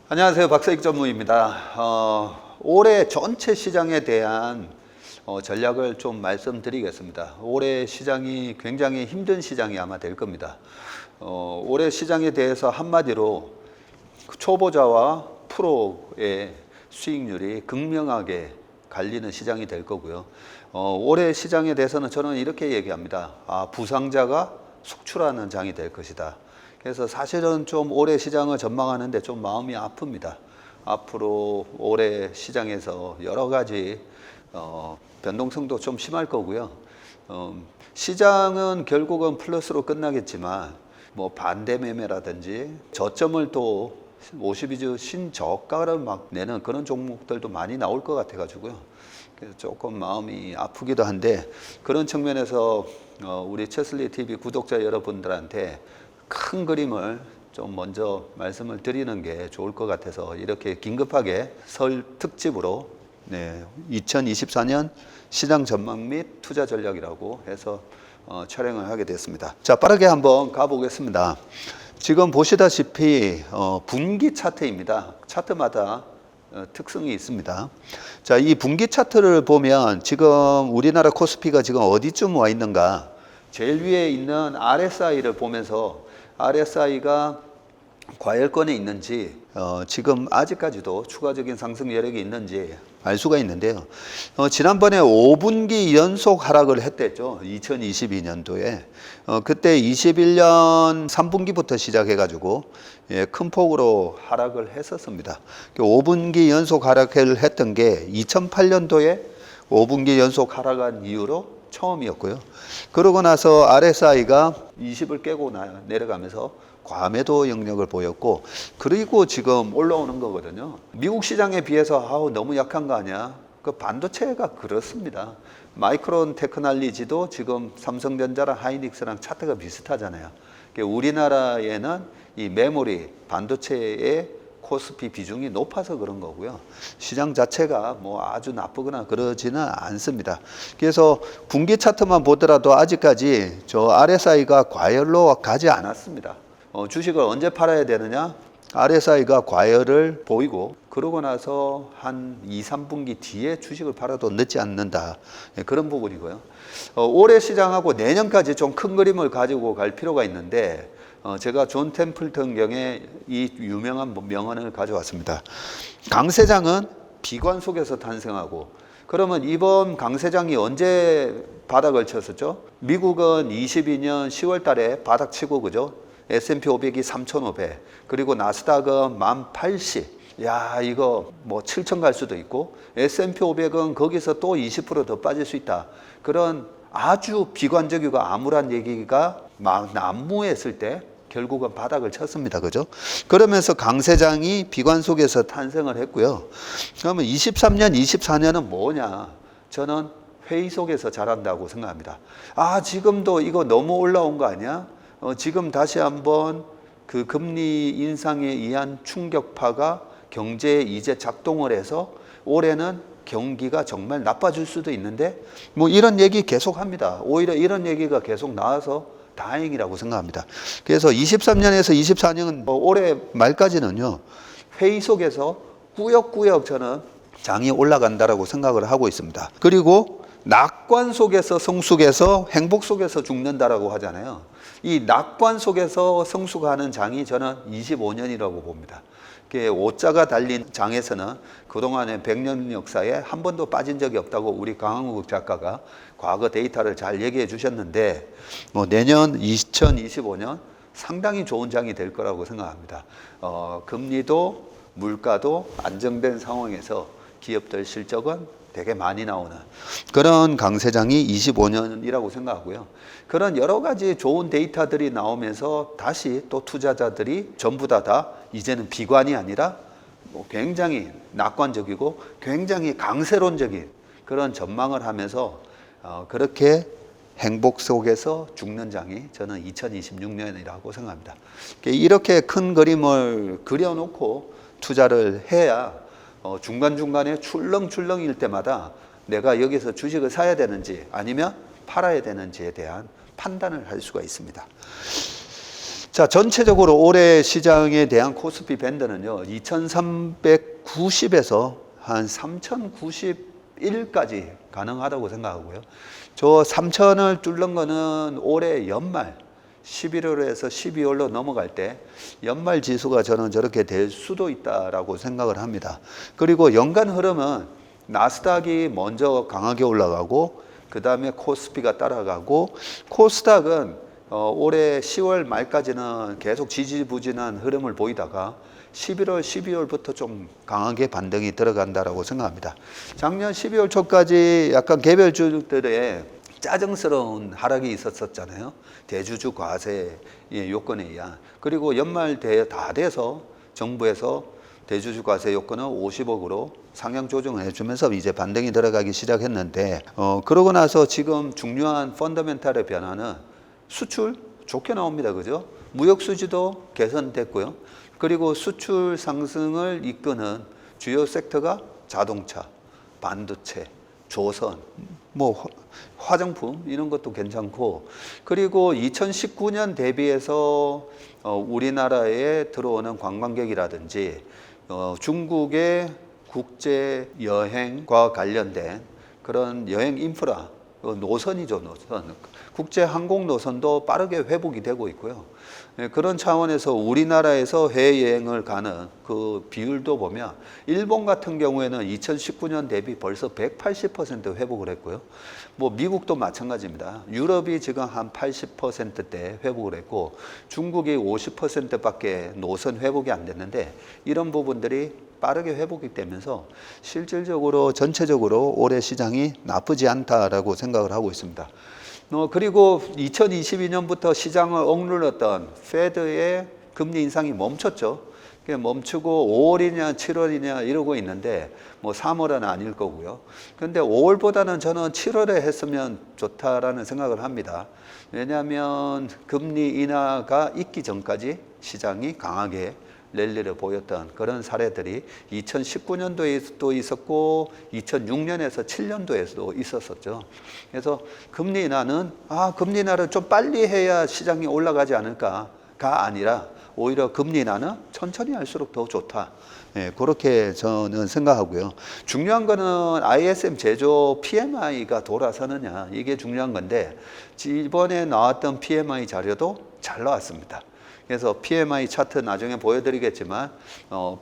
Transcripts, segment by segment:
안녕하세요. 박세익 전무입니다. 올해 전체 시장에 대한 전략을 좀 말씀드리겠습니다. 올해 시장이 굉장히 힘든 시장이 아마 될 겁니다. 올해 시장에 대해서 한마디로 초보자와 프로의 수익률이 극명하게 갈리는 시장이 될 거고요. 올해 시장에 대해서는 저는 이렇게 얘기합니다. 부상자가 속출하는 장이 될 것이다. 그래서 사실은 좀 올해 시장을 전망하는데 좀 마음이 아픕니다. 앞으로 올해 시장에서 여러 가지 변동성도 좀 심할 거고요. 시장은 결국은 플러스로 끝나겠지만 뭐 반대 매매라든지 저점을 또 52주 신저가를 막 내는 그런 종목들도 많이 나올 것 같아 가지고요. 그래서 조금 마음이 아프기도 한데, 그런 측면에서 우리 채슬리 TV 구독자 여러분들한테 큰 그림을 좀 먼저 말씀을 드리는 게 좋을 것 같아서 이렇게 긴급하게 설 특집으로 2024년 시장 전망 및 투자 전략이라고 해서 촬영을 하게 됐습니다. 자, 빠르게 한번 가보겠습니다. 지금 보시다시피 분기 차트입니다. 차트마다 특성이 있습니다. 자, 이 분기 차트를 보면 지금 우리나라 코스피가 지금 어디쯤 와 있는가? 제일 위에 있는 RSI를 보면서 RSI가 과열권에 있는지 지금 아직까지도 추가적인 상승 여력이 있는지 알 수가 있는데요. 지난번에 5분기 연속 하락을 했댔죠. 2022년도에. 그때 21년 3분기부터 시작해가지고 큰 폭으로 하락을 했었습니다. 5분기 연속 하락을 했던 게 2008년도에 5분기 연속 하락한 이후로 처음이었고요. 그러고 나서 RSI가 20을 깨고 내려가면서 과매도 영역을 보였고, 그리고 지금 올라오는 거거든요. 미국 시장에 비해서 너무 약한 거 아니야? 그 반도체가 그렇습니다. 마이크론 테크놀로지도 지금 삼성전자랑 하이닉스랑 차트가 비슷하잖아요. 우리나라에는 이 메모리 반도체의 코스피 비중이 높아서 그런 거고요. 시장 자체가 뭐 아주 나쁘거나 그러지는 않습니다. 그래서 분기 차트만 보더라도 아직까지 저 RSI가 과열로 가지 않았습니다. 주식을 언제 팔아야 되느냐? RSI가 과열을 보이고 그러고 나서 한 2, 3분기 뒤에 주식을 팔아도 늦지 않는다. 그런 부분이고요. 올해 시장하고 내년까지 좀 큰 그림을 가지고 갈 필요가 있는데, 제가 존 템플턴 경의 이 유명한 명언을 가져왔습니다. 강세장은 비관 속에서 탄생하고, 그러면 이번 강세장이 언제 바닥을 쳤었죠? 미국은 22년 10월 달에 바닥 치고, 그죠? S&P 500이 3,500, 그리고 나스닥은 1,080. 야, 이거 뭐 7,000 갈 수도 있고, S&P 500은 거기서 또 20% 더 빠질 수 있다. 그런 아주 비관적이고 암울한 얘기가 막 난무했을 때 결국은 바닥을 쳤습니다. 그죠? 그러면서 강세장이 비관 속에서 탄생을 했고요. 그러면 23년, 24년은 뭐냐? 저는 회의 속에서 자란다고 생각합니다. 지금도 이거 너무 올라온 거 아니야? 지금 다시 한번 그 금리 인상에 의한 충격파가 경제에 이제 작동을 해서 올해는 경기가 정말 나빠질 수도 있는데, 뭐 이런 얘기 계속 합니다. 오히려 이런 얘기가 계속 나와서 다행이라고 생각합니다. 그래서 23년에서 24년 올해 말까지는요, 회의 속에서 꾸역꾸역 저는 장이 올라간다라고 생각을 하고 있습니다. 그리고 낙관 속에서 성숙해서 행복 속에서 죽는다라고 하잖아요. 이 낙관 속에서 성숙하는 장이 저는 25년이라고 봅니다. 오자가 달린 장에서는 그동안의 100년 역사에 한 번도 빠진 적이 없다고 우리 강한국 작가가 과거 데이터를 잘 얘기해 주셨는데, 내년 2025년 상당히 좋은 장이 될 거라고 생각합니다. 금리도 물가도 안정된 상황에서 기업들 실적은 되게 많이 나오는 그런 강세장이 25년이라고 생각하고요. 그런 여러 가지 좋은 데이터들이 나오면서 다시 또 투자자들이 전부 다 이제는 비관이 아니라 굉장히 낙관적이고 굉장히 강세론적인 그런 전망을 하면서 그렇게 행복 속에서 죽는 장이 저는 2026년이라고 생각합니다. 이렇게 큰 그림을 그려놓고 투자를 해야 중간중간에 출렁출렁일 때마다 내가 여기서 주식을 사야 되는지 아니면 팔아야 되는지에 대한 판단을 할 수가 있습니다. 자, 전체적으로 올해 시장에 대한 코스피 밴드는요, 2390에서 한 3091까지 가능하다고 생각하고요. 저 3000을 뚫는 거는 올해 연말 11월에서 12월로 넘어갈 때 연말 지수가 저는 저렇게 될 수도 있다라고 생각을 합니다. 그리고 연간 흐름은 나스닥이 먼저 강하게 올라가고 그 다음에 코스피가 따라가고 코스닥은 올해 10월 말까지는 계속 지지부진한 흐름을 보이다가 11월, 12월부터 좀 강하게 반등이 들어간다라고 생각합니다. 작년 12월 초까지 약간 개별주들의 짜증스러운 하락이 있었잖아요. 대주주 과세 요건에 의한. 그리고 연말 다 돼서 정부에서 대주주 과세 요건을 50억으로 상향 조정을 해주면서 이제 반등이 들어가기 시작했는데 그러고 나서 지금 중요한 펀더멘탈의 변화는 수출 좋게 나옵니다. 그죠? 무역 수지도 개선됐고요. 그리고 수출 상승을 이끄는 주요 섹터가 자동차, 반도체, 조선, 뭐 화장품 이런 것도 괜찮고 그리고 2019년 대비해서 우리나라에 들어오는 관광객이라든지 중국의 국제 여행과 관련된 그런 여행 인프라 노선이죠, 노선. 국제 항공 노선도 빠르게 회복이 되고 있고요. 그런 차원에서 우리나라에서 해외여행을 가는 그 비율도 보면 일본 같은 경우에는 2019년 대비 벌써 180% 회복을 했고요. 뭐 미국도 마찬가지입니다. 유럽이 지금 한 80%대 회복을 했고 중국이 50%밖에 노선 회복이 안 됐는데 이런 부분들이 빠르게 회복이 되면서 실질적으로 전체적으로 올해 시장이 나쁘지 않다라고 생각을 하고 있습니다. 그리고 2022년부터 시장을 억눌렀던 페드의 금리 인상이 멈췄죠. 멈추고 5월이냐 7월이냐 이러고 있는데 뭐 3월은 아닐 거고요. 그런데 5월보다는 저는 7월에 했으면 좋다라는 생각을 합니다. 왜냐하면 금리 인하가 있기 전까지 시장이 강하게 랠리를 보였던 그런 사례들이 2019년도에도 있었고 2006년에서 7년도에도 있었었죠. 그래서 금리 인하는 금리 인하를 좀 빨리 해야 시장이 올라가지 않을까가 아니라 오히려 금리 인하는 천천히 할수록 더 좋다. 그렇게 저는 생각하고요. 중요한 거는 ISM 제조 PMI가 돌아서느냐 이게 중요한 건데 이번에 나왔던 PMI 자료도 잘 나왔습니다. 그래서 PMI 차트 나중에 보여드리겠지만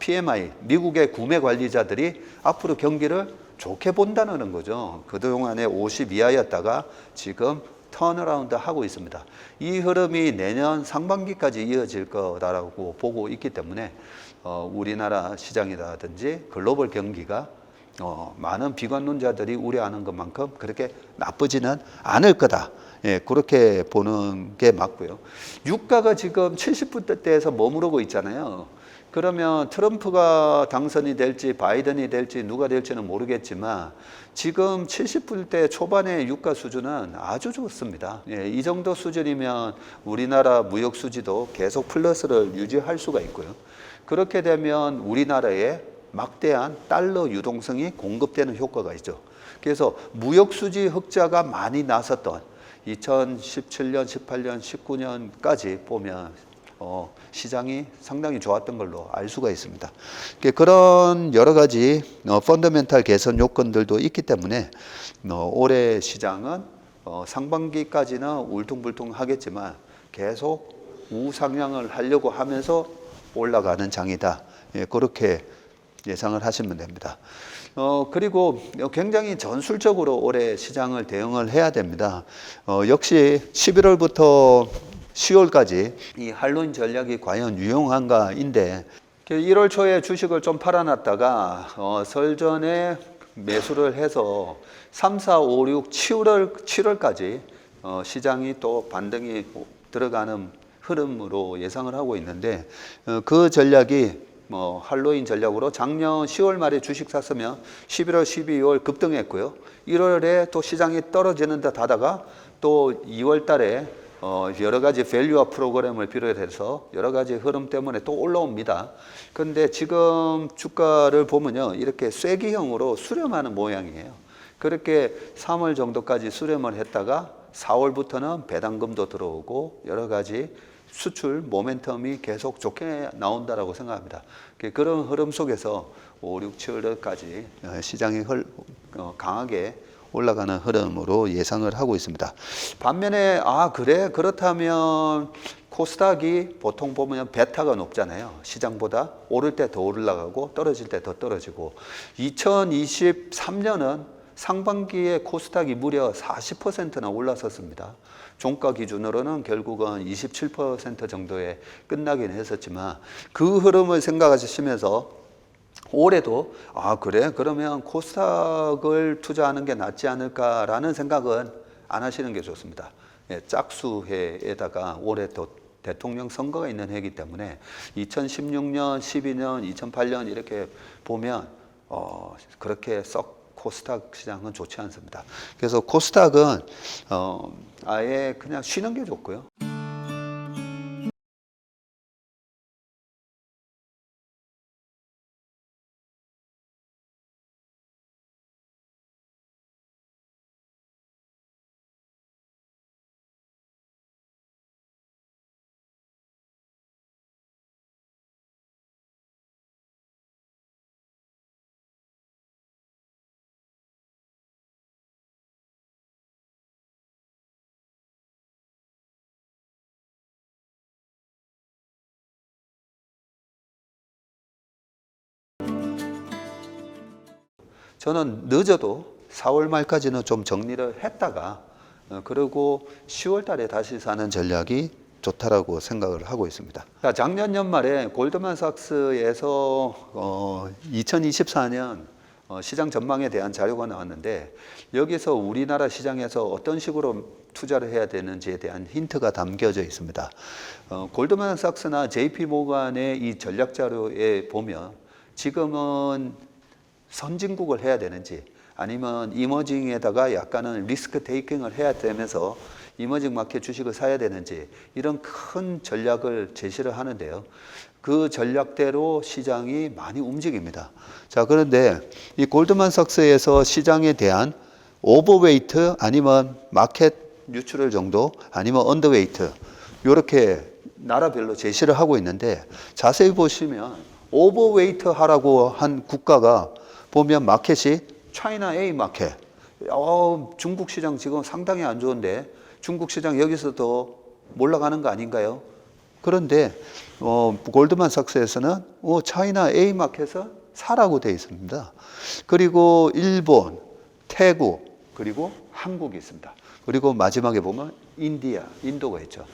PMI 미국의 구매 관리자들이 앞으로 경기를 좋게 본다는 거죠. 그동안에 50 이하였다가 지금 턴어라운드 하고 있습니다. 이 흐름이 내년 상반기까지 이어질 거라고 보고 있기 때문에 우리나라 시장이라든지 글로벌 경기가 많은 비관론자들이 우려하는 것만큼 그렇게 나쁘지는 않을 거다. 그렇게 보는 게 맞고요. 유가가 지금 70불대에서 머무르고 있잖아요. 그러면 트럼프가 당선이 될지 바이든이 될지 누가 될지는 모르겠지만 지금 70불대 초반의 유가 수준은 아주 좋습니다. 이 정도 수준이면 우리나라 무역 수지도 계속 플러스를 유지할 수가 있고요. 그렇게 되면 우리나라에 막대한 달러 유동성이 공급되는 효과가 있죠. 그래서 무역 수지 흑자가 많이 났었던 2017년, 18년, 19년까지 보면 시장이 상당히 좋았던 걸로 알 수가 있습니다. 그런 여러 가지 펀더멘탈 개선 요건들도 있기 때문에 올해 시장은 상반기까지는 울퉁불퉁하겠지만 계속 우상향을 하려고 하면서 올라가는 장이다. 그렇게 예상을 하시면 됩니다. 그리고 굉장히 전술적으로 올해 시장을 대응을 해야 됩니다. 역시 11월부터 10월까지 이 할로윈 전략이 과연 유용한가인데 1월 초에 주식을 좀 팔아놨다가 설 전에 매수를 해서 3, 4, 5, 6, 7월까지 시장이 또 반등이 들어가는 흐름으로 예상을 하고 있는데 그 전략이 할로윈 전략으로 작년 10월 말에 주식 샀으면 11월, 12월 급등했고요. 1월에 또 시장이 떨어지는 듯 하다가 또 2월 달에 여러 가지 밸류업 프로그램을 비롯해서 여러 가지 흐름 때문에 또 올라옵니다. 그런데 지금 주가를 보면요. 이렇게 쐐기형으로 수렴하는 모양이에요. 그렇게 3월 정도까지 수렴을 했다가 4월부터는 배당금도 들어오고 여러 가지 수출 모멘텀이 계속 좋게 나온다라고 생각합니다. 그런 흐름 속에서 5, 6, 7월까지 시장이 강하게 올라가는 흐름으로 예상을 하고 있습니다. 반면에 그렇다면 코스닥이 보통 보면 베타가 높잖아요. 시장보다 오를 때 더 올라가고 떨어질 때 더 떨어지고 2023년은 상반기에 코스닥이 무려 40%나 올라섰습니다. 종가 기준으로는 결국은 27% 정도에 끝나긴 했었지만 그 흐름을 생각하시면서 올해도 그러면 코스닥을 투자하는 게 낫지 않을까라는 생각은 안 하시는 게 좋습니다. 짝수해에다가 올해 또 대통령 선거가 있는 해이기 때문에 2016년, 12년, 2008년 이렇게 보면 그렇게 썩 코스닥 시장은 좋지 않습니다. 그래서 코스닥은 아예 그냥 쉬는 게 좋고요. 저는 늦어도 4월 말까지는 좀 정리를 했다가 그리고 10월 달에 다시 사는 전략이 좋다라고 생각을 하고 있습니다. 작년 연말에 골드만삭스에서 2024년 시장 전망에 대한 자료가 나왔는데 여기서 우리나라 시장에서 어떤 식으로 투자를 해야 되는지에 대한 힌트가 담겨져 있습니다. 골드만삭스나 JP모간의 이 전략 자료에 보면 지금은 선진국을 해야 되는지 아니면 이머징에다가 약간은 리스크 테이킹을 해야 되면서 이머징 마켓 주식을 사야 되는지 이런 큰 전략을 제시를 하는데요. 그 전략대로 시장이 많이 움직입니다. 자, 그런데 이 골드만삭스에서 시장에 대한 오버웨이트 아니면 마켓 뉴트럴 정도 아니면 언더웨이트 이렇게 나라별로 제시를 하고 있는데 자세히 보시면 오버웨이트 하라고 한 국가가 보면 마켓이 차이나 A 마켓. 중국 시장 지금 상당히 안 좋은데 중국 시장 여기서 더 올라가는 거 아닌가요? 그런데 골드만삭스에서는 차이나 A 마켓을 사라고 되어 있습니다. 그리고 일본, 태국, 그리고 한국이 있습니다. 그리고 마지막에 보면 인도가 있죠.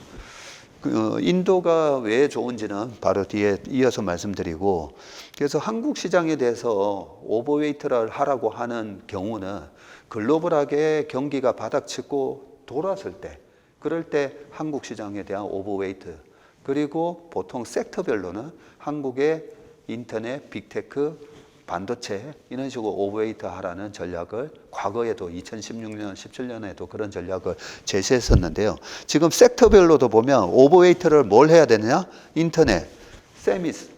인도가 왜 좋은지는 바로 뒤에 이어서 말씀드리고, 그래서 한국 시장에 대해서 오버웨이트를 하라고 하는 경우는 글로벌하게 경기가 바닥치고 돌았을 때, 그럴 때 한국 시장에 대한 오버웨이트, 그리고 보통 섹터별로는 한국의 인터넷, 빅테크, 반도체 이런 식으로 오버웨이트 하라는 전략을 과거에도 2016년, 17년에도 그런 전략을 제시했었는데요. 지금 섹터별로도 보면 오버웨이트를 뭘 해야 되느냐? 인터넷, 세미스,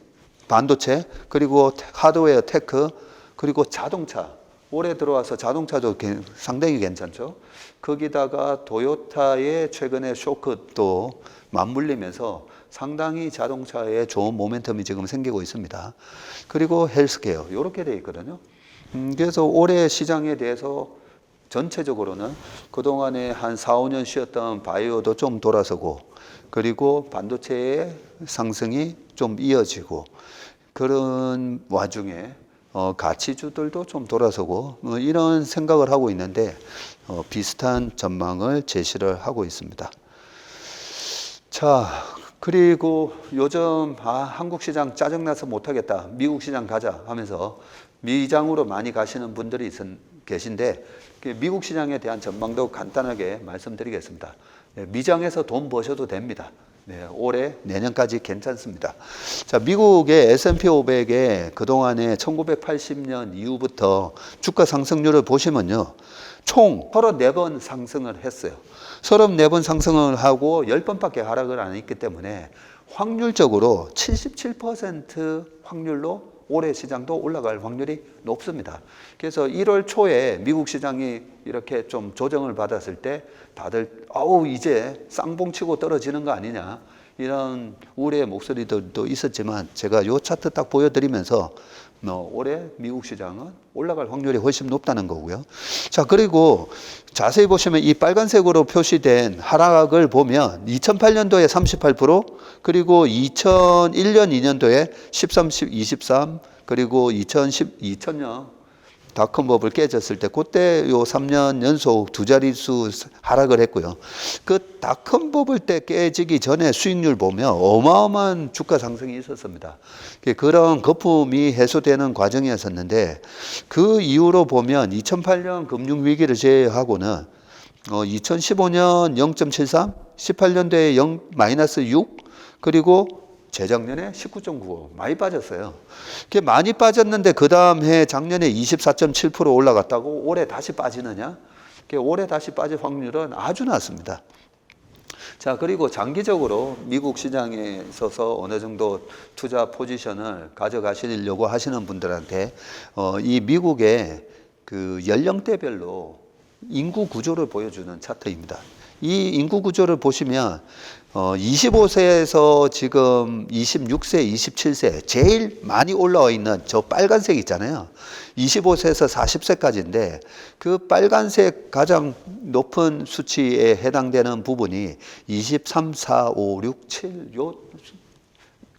반도체, 그리고 하드웨어, 테크, 그리고 자동차. 올해 들어와서 자동차도 상당히 괜찮죠. 거기다가 도요타의 최근에 쇼크도 맞물리면서 상당히 자동차에 좋은 모멘텀이 지금 생기고 있습니다. 그리고 헬스케어 이렇게 되어 있거든요. 그래서 올해 시장에 대해서 전체적으로는 그동안에 한 4, 5년 쉬었던 바이오도 좀 돌아서고, 그리고 반도체의 상승이 좀 이어지고, 그런 와중에 가치주들도 좀 돌아서고 이런 생각을 하고 있는데 비슷한 전망을 제시를 하고 있습니다. 자, 그리고 요즘 한국 시장 짜증나서 못하겠다, 미국 시장 가자 하면서 미장으로 많이 가시는 분들이 계신데 미국 시장에 대한 전망도 간단하게 말씀드리겠습니다. 미장에서 돈 버셔도 됩니다. 올해 내년까지 괜찮습니다. 자, 미국의 S&P 500의 그동안에 1980년 이후부터 주가 상승률을 보시면요, 총 34번 상승을 했어요. 34번 상승을 하고 10번밖에 하락을 안 했기 때문에 확률적으로 77% 확률로 올해 시장도 올라갈 확률이 높습니다. 그래서 1월 초에 미국 시장이 이렇게 좀 조정을 받았을 때 다들 이제 쌍봉 치고 떨어지는 거 아니냐, 이런 우려의 목소리들도 있었지만 제가 요 차트 딱 보여드리면서 올해 미국 시장은 올라갈 확률이 훨씬 높다는 거고요. 자, 그리고 자세히 보시면 이 빨간색으로 표시된 하락을 보면 2008년도에 38%, 그리고 2001년, 2년도에 13, 23, 그리고 2000년 닷컴버블 깨졌을 때 그때 요 3년 연속 두 자릿수 하락을 했고요. 그 닷컴버블 때 깨지기 전에 수익률 보면 어마어마한 주가 상승이 있었습니다. 그런 거품이 해소되는 과정이었었는데 그 이후로 보면 2008년 금융위기를 제외하고는 2015년 0.73, 18년도에 마이너스 6, 그리고 재작년에 19.95 많이 빠졌어요. 많이 빠졌는데 그 다음 해 작년에 24.7% 올라갔다고 올해 다시 빠지느냐? 올해 다시 빠질 확률은 아주 낮습니다. 자, 그리고 장기적으로 미국 시장에 있어서 어느 정도 투자 포지션을 가져가시려고 하시는 분들한테 이 미국의 그 연령대별로 인구 구조를 보여주는 차트입니다. 이 인구 구조를 보시면 25세에서 지금 26세, 27세 제일 많이 올라와 있는 저 빨간색 있잖아요. 25세에서 40세까지인데 그 빨간색 가장 높은 수치에 해당되는 부분이 23, 4, 5, 6, 7 요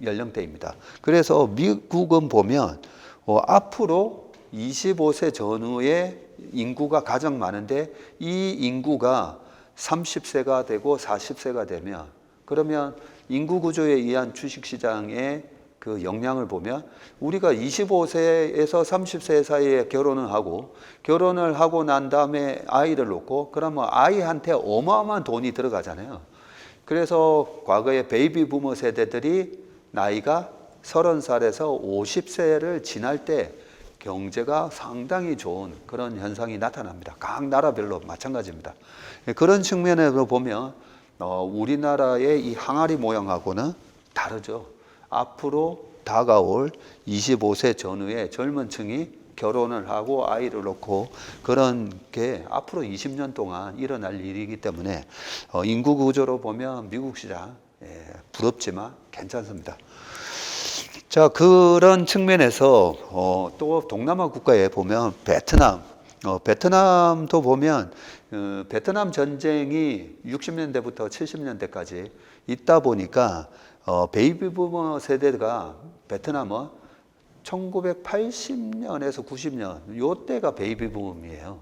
연령대입니다. 그래서 미국은 보면 앞으로 25세 전후의 인구가 가장 많은데 이 인구가 30세가 되고 40세가 되면 그러면 인구 구조에 의한 주식시장의 그 영향을 보면 우리가 25세에서 30세 사이에 결혼을 하고 난 다음에 아이를 놓고 그러면 아이한테 어마어마한 돈이 들어가잖아요. 그래서 과거에 베이비 부머 세대들이 나이가 30살에서 50세를 지날 때 경제가 상당히 좋은 그런 현상이 나타납니다. 각 나라별로 마찬가지입니다. 그런 측면에서 보면 우리나라의 이 항아리 모양하고는 다르죠. 앞으로 다가올 25세 전후의 젊은 층이 결혼을 하고 아이를 놓고 그런 게 앞으로 20년 동안 일어날 일이기 때문에 인구 구조로 보면 미국 시장 부럽지만 괜찮습니다. 자, 그런 측면에서 또 동남아 국가에 보면 베트남도 보면 베트남 전쟁이 60년대부터 70년대까지 있다 보니까 베이비 부머 세대가 베트남은 1980년에서 90년 요때가 베이비 붐이에요.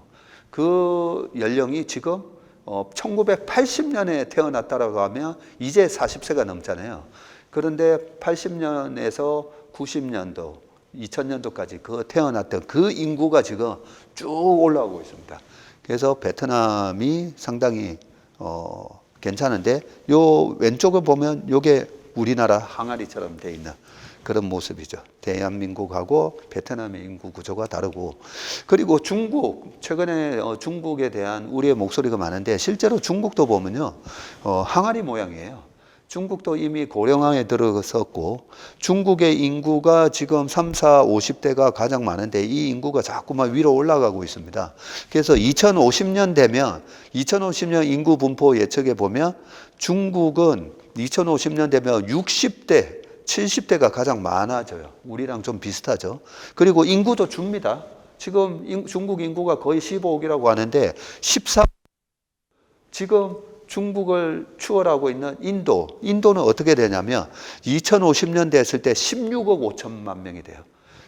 그 연령이 지금 1980년에 태어났다라고 하면 이제 40세가 넘잖아요. 그런데 80년에서 90년도, 2000년도까지 그 태어났던 그 인구가 지금 쭉 올라오고 있습니다. 그래서 베트남이 상당히 괜찮은데 요 왼쪽을 보면 요게 우리나라 항아리처럼 돼 있는 그런 모습이죠. 대한민국하고 베트남의 인구 구조가 다르고 그리고 중국 최근에 중국에 대한 우리의 목소리가 많은데 실제로 중국도 보면요 항아리 모양이에요. 중국도 이미 고령화에 들어섰고 중국의 인구가 지금 3, 4, 50대가 가장 많은데 이 인구가 자꾸만 위로 올라가고 있습니다. 그래서 2050년 되면 2050년 인구 분포 예측에 보면 중국은 2050년 되면 60대, 70대가 가장 많아져요. 우리랑 좀 비슷하죠. 그리고 인구도 줍니다. 지금 중국 인구가 거의 15억이라고 하는데 14 지금 중국을 추월하고 있는 인도는 어떻게 되냐면 2050년 됐을 때 16억 5천만 명이 돼요.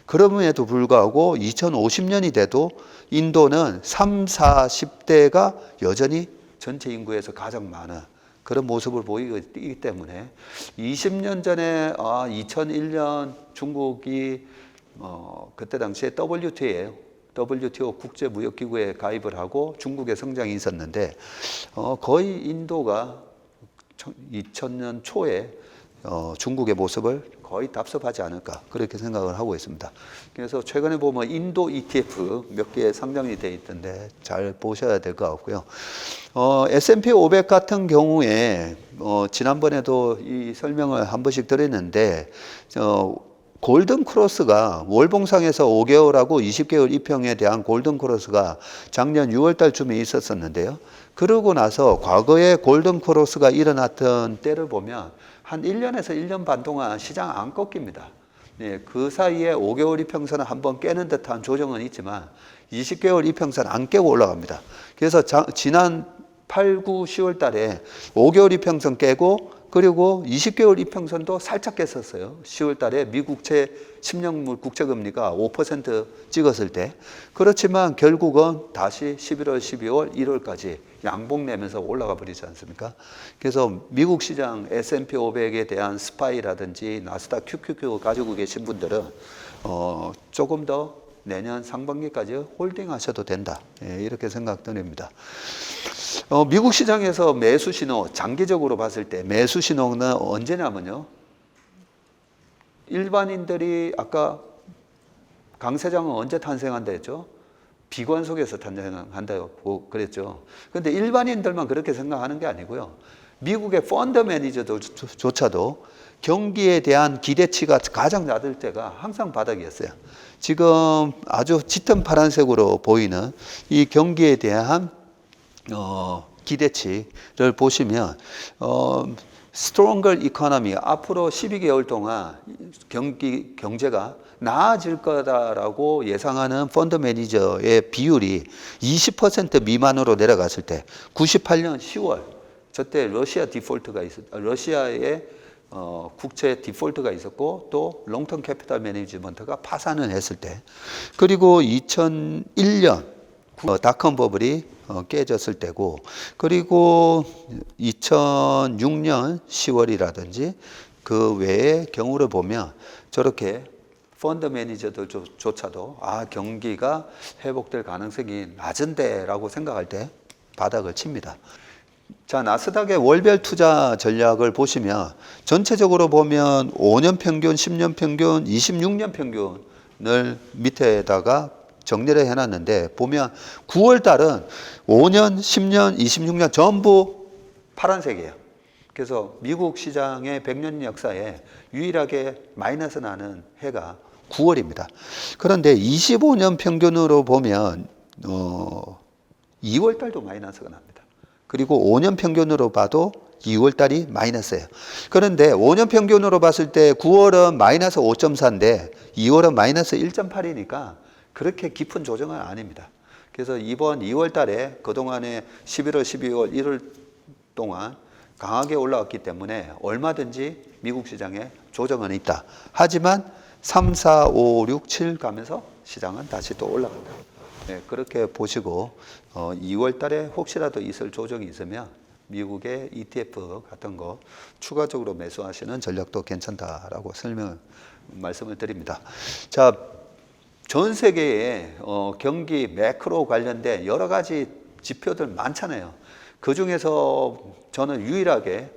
그럼에도 불구하고 2050년이 돼도 인도는 3, 40대가 여전히 전체 인구에서 가장 많은 그런 모습을 보이기 때문에 20년 전에 2001년 중국이 그때 당시에 WTO 국제무역기구에 가입을 하고 중국의 성장이 있었는데 거의 인도가 2000년 초에 중국의 모습을 거의 답습하지 않을까 그렇게 생각을 하고 있습니다. 그래서 최근에 보면 인도 ETF 몇 개 상장이 돼 있던데 잘 보셔야 될 것 같고요. S&P 500 같은 경우에 지난번에도 이 설명을 한 번씩 드렸는데 골든 크로스가 월봉상에서 5개월하고 20개월 이평에 대한 골든 크로스가 작년 6월 달쯤에 있었었는데요. 그러고 나서 과거에 골든 크로스가 일어났던 때를 보면 한 1년에서 1년 반 동안 시장 안 꺾입니다. 예, 그 사이에 5개월 이평선을 한번 깨는 듯한 조정은 있지만 20개월 이평선 안 깨고 올라갑니다. 그래서 지난 8, 9, 10월 달에 5개월 이평선 깨고 그리고 20개월 이평선도 살짝 깼었어요. 10월 달에 미국채 10년물 국채금리가 5% 찍었을 때. 그렇지만 결국은 다시 11월, 12월, 1월까지 양봉 내면서 올라가 버리지 않습니까? 그래서 미국 시장 S&P 500에 대한 스파이라든지 나스닥 QQQ 가지고 계신 분들은 조금 더 내년 상반기까지 홀딩 하셔도 된다. 예, 이렇게 생각드립니다. 미국 시장에서 매수 신호, 장기적으로 봤을 때 매수 신호는 언제냐면요. 일반인들이 아까 강 세장은 언제 탄생한다 했죠? 비관 속에서 탄생한다고 그랬죠. 그런데 일반인들만 그렇게 생각하는 게 아니고요. 미국의 펀드 매니저조차도 경기에 대한 기대치가 가장 낮을 때가 항상 바닥이었어요. 지금 아주 짙은 파란색으로 보이는 이 경기에 대한 기대치를 보시면 stronger economy 앞으로 12개월 동안 경제가 나아질 거다라고 예상하는 펀드 매니저의 비율이 20% 미만으로 내려갔을 때 98년 10월 저때 러시아의 국채 디폴트가 있었고 또 롱텀 캐피탈 매니지먼트가 파산을 했을 때 그리고 2001년 닷컴 버블이 깨졌을 때고 그리고 2006년 10월이라든지 그 외의 경우를 보면 저렇게 펀드 매니저들조차도 경기가 회복될 가능성이 낮은데라고 생각할 때 바닥을 칩니다. 자, 나스닥의 월별 투자 전략을 보시면 전체적으로 보면 5년 평균, 10년 평균, 26년 평균을 밑에다가 정리를 해놨는데 보면 9월 달은 5년, 10년, 26년 전부 파란색이에요. 그래서 미국 시장의 100년 역사에 유일하게 마이너스 나는 해가 9월입니다. 그런데 25년 평균으로 보면 2월 달도 마이너스가 납니다. 그리고 5년 평균으로 봐도 2월 달이 마이너스예요. 그런데 5년 평균으로 봤을 때 9월은 마이너스 5.4인데 2월은 마이너스 1.8이니까 그렇게 깊은 조정은 아닙니다. 그래서 이번 2월 달에 그동안에 11월, 12월, 1월 동안 강하게 올라왔기 때문에 얼마든지 미국 시장에 조정은 있다. 하지만 3, 4, 5, 6, 7 가면서 시장은 다시 또 올라간다. 네, 그렇게 보시고 2월 달에 혹시라도 있을 조정이 있으면 미국의 ETF 같은 거 추가적으로 매수하시는 전략도 괜찮다라고 말씀을 드립니다. 자, 전 세계에 경기 매크로 관련된 여러 가지 지표들 많잖아요. 그 중에서 저는 유일하게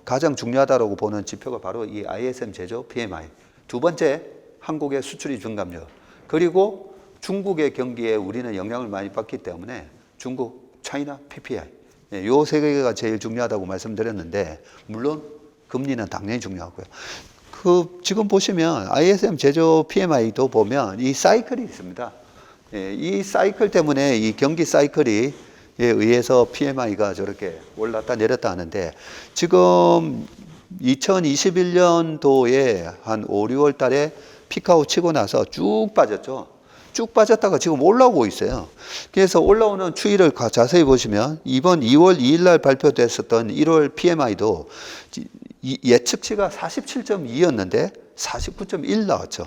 가장 중요하다고 보는 지표가 바로 이 ISM 제조 PMI. 두 번째, 한국의 수출입 증감률. 그리고 중국의 경기에 우리는 영향을 많이 받기 때문에 중국, 차이나, PPI. 요 세 개가 제일 중요하다고 말씀드렸는데 물론 금리는 당연히 중요하고요. 지금 보시면 ISM 제조 PMI도 보면 이 사이클이 있습니다. 이 사이클 때문에 이 경기 사이클에 의해서 PMI가 저렇게 올랐다 내렸다 하는데 지금 2021년도에 한 5, 6월 달에 피크아웃 치고 나서 쭉 빠졌죠. 쭉 빠졌다가 지금 올라오고 있어요. 그래서 올라오는 추이를 자세히 보시면 이번 2월 2일 날 발표됐었던 1월 PMI도 예측치가 47.2였는데 49.1 나왔죠.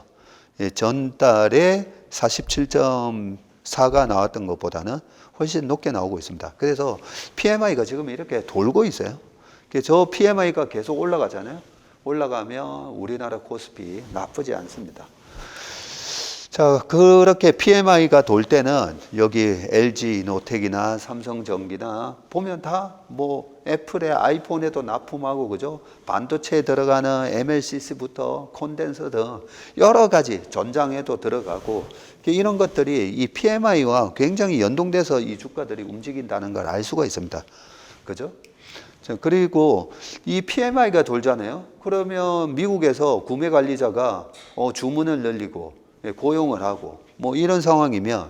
전달에 47.4가 나왔던 것보다는 훨씬 높게 나오고 있습니다. 그래서 PMI가 지금 이렇게 돌고 있어요. 저 PMI가 계속 올라가잖아요. 올라가면 우리나라 코스피 나쁘지 않습니다. 자, 그렇게 PMI가 돌 때는 여기 LG 노텍이나 삼성전기나 보면 다 뭐 애플의 아이폰에도 납품하고 그죠? 반도체에 들어가는 MLCC부터 콘덴서 등 여러 가지 전장에도 들어가고 이런 것들이 이 PMI와 굉장히 연동돼서 이 주가들이 움직인다는 걸 알 수가 있습니다. 그죠? 그리고 이 PMI가 돌잖아요. 그러면 미국에서 구매 관리자가 주문을 늘리고 고용을 하고 뭐 이런 상황이면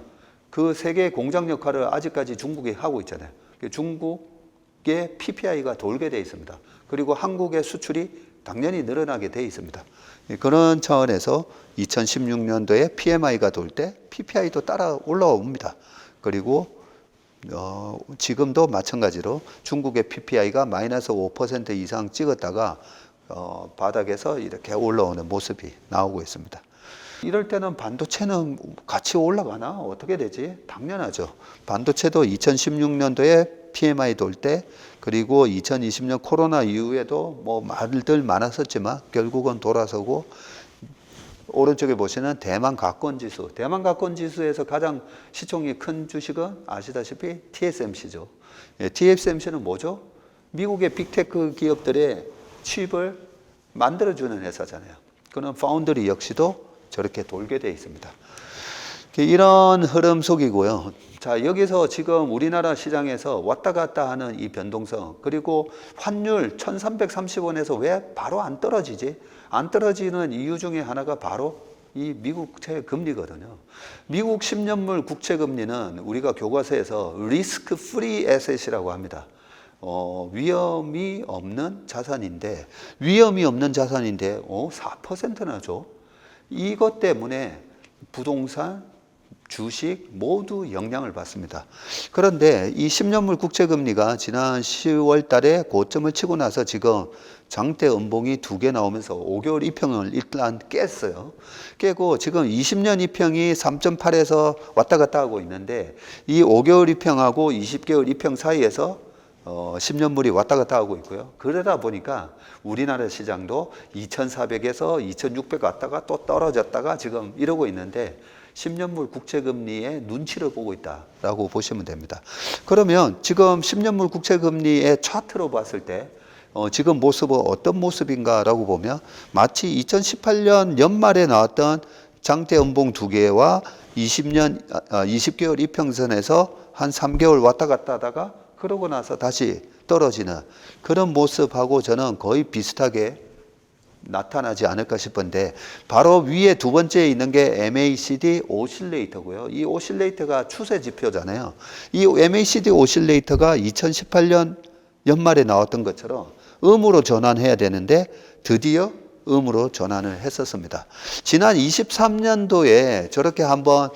그 세계 공장 역할을 아직까지 중국이 하고 있잖아요. 중국, PPI가 돌게 돼 있습니다. 그리고 한국의 수출이 당연히 늘어나게 돼 있습니다. 그런 차원에서 2016년도에 PMI가 돌 때 PPI도 따라 올라옵니다. 그리고 지금도 마찬가지로 중국의 PPI가 마이너스 5% 이상 찍었다가 바닥에서 이렇게 올라오는 모습이 나오고 있습니다. 이럴 때는 반도체는 같이 올라가나? 어떻게 되지? 당연하죠. 반도체도 2016년도에 PMI 돌 때, 그리고 2020년 코로나 이후에도 뭐 말들 많았었지만 결국은 돌아서고, 오른쪽에 보시는 대만 가권지수. 대만 가권지수에서 가장 시총이 큰 주식은 아시다시피 TSMC죠. 예, TSMC는 뭐죠? 미국의 빅테크 기업들의 칩을 만들어주는 회사잖아요. 그런 파운드리 역시도 저렇게 돌게 되어 있습니다. 이런 흐름 속이고요. 자, 여기서 지금 우리나라 시장에서 왔다 갔다 하는 이 변동성, 그리고 환율 1330원에서 왜 바로 안 떨어지지? 안 떨어지는 이유 중에 하나가 바로 이 미국채 금리거든요. 미국 10년물 국채 금리는 우리가 교과서에서 리스크 프리 에셋이라고 합니다. 위험이 없는 자산인데, 4%나 줘. 이것 때문에 부동산, 주식 모두 영향을 받습니다. 그런데 이 10년물 국채금리가 지난 10월 달에 고점을 치고 나서 지금 장대 음봉이 2개 나오면서 5개월 이평을 일단 깼어요. 깨고 지금 20년 이평이 3.8에서 왔다 갔다 하고 있는데, 이 5개월 이평하고 20개월 이평 사이에서 10년물이 왔다 갔다 하고 있고요. 그러다 보니까 우리나라 시장도 2,400에서 2,600 왔다가 또 떨어졌다가 지금 이러고 있는데, 10년물 국채금리의 눈치를 보고 있다라고 보시면 됩니다. 그러면 지금 10년물 국채금리의 차트로 봤을 때 지금 모습은 어떤 모습인가라고 보면, 마치 2018년 연말에 나왔던 장대 음봉 2개와 20개월 이평선에서 한 3개월 왔다 갔다 하다가 그러고 나서 다시 떨어지는 그런 모습하고 저는 거의 비슷하게 나타나지 않을까 싶은데, 바로 위에 두 번째에 있는 게 MACD 오실레이터고요. 이 오실레이터가 추세 지표잖아요. 이 MACD 오실레이터가 2018년 연말에 나왔던 것처럼 음으로 전환해야 되는데 드디어 음으로 전환을 했었습니다. 지난 23년도에 저렇게 한번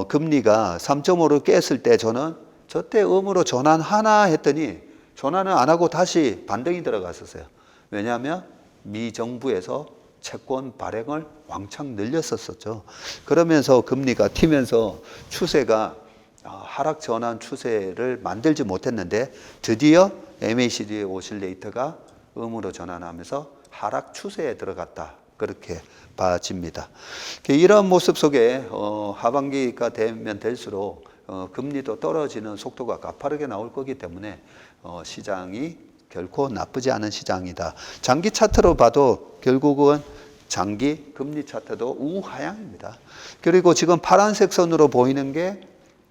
금리가 3.5를 깼을 때 저는 저때 음으로 전환하나 했더니 전환을 안 하고 다시 반등이 들어갔었어요. 왜냐하면 미 정부에서 채권 발행을 왕창 늘렸었죠. 그러면서 금리가 튀면서 추세가 하락 전환 추세를 만들지 못했는데, 드디어 MACD 오실레이터가 음으로 전환하면서 하락 추세에 들어갔다, 그렇게 봐집니다. 이런 모습 속에 하반기가 되면 될수록 금리도 떨어지는 속도가 가파르게 나올 거기 때문에 시장이 결코 나쁘지 않은 시장이다. 장기 차트로 봐도 결국은 장기 금리 차트도 우하향입니다. 그리고 지금 파란색 선으로 보이는 게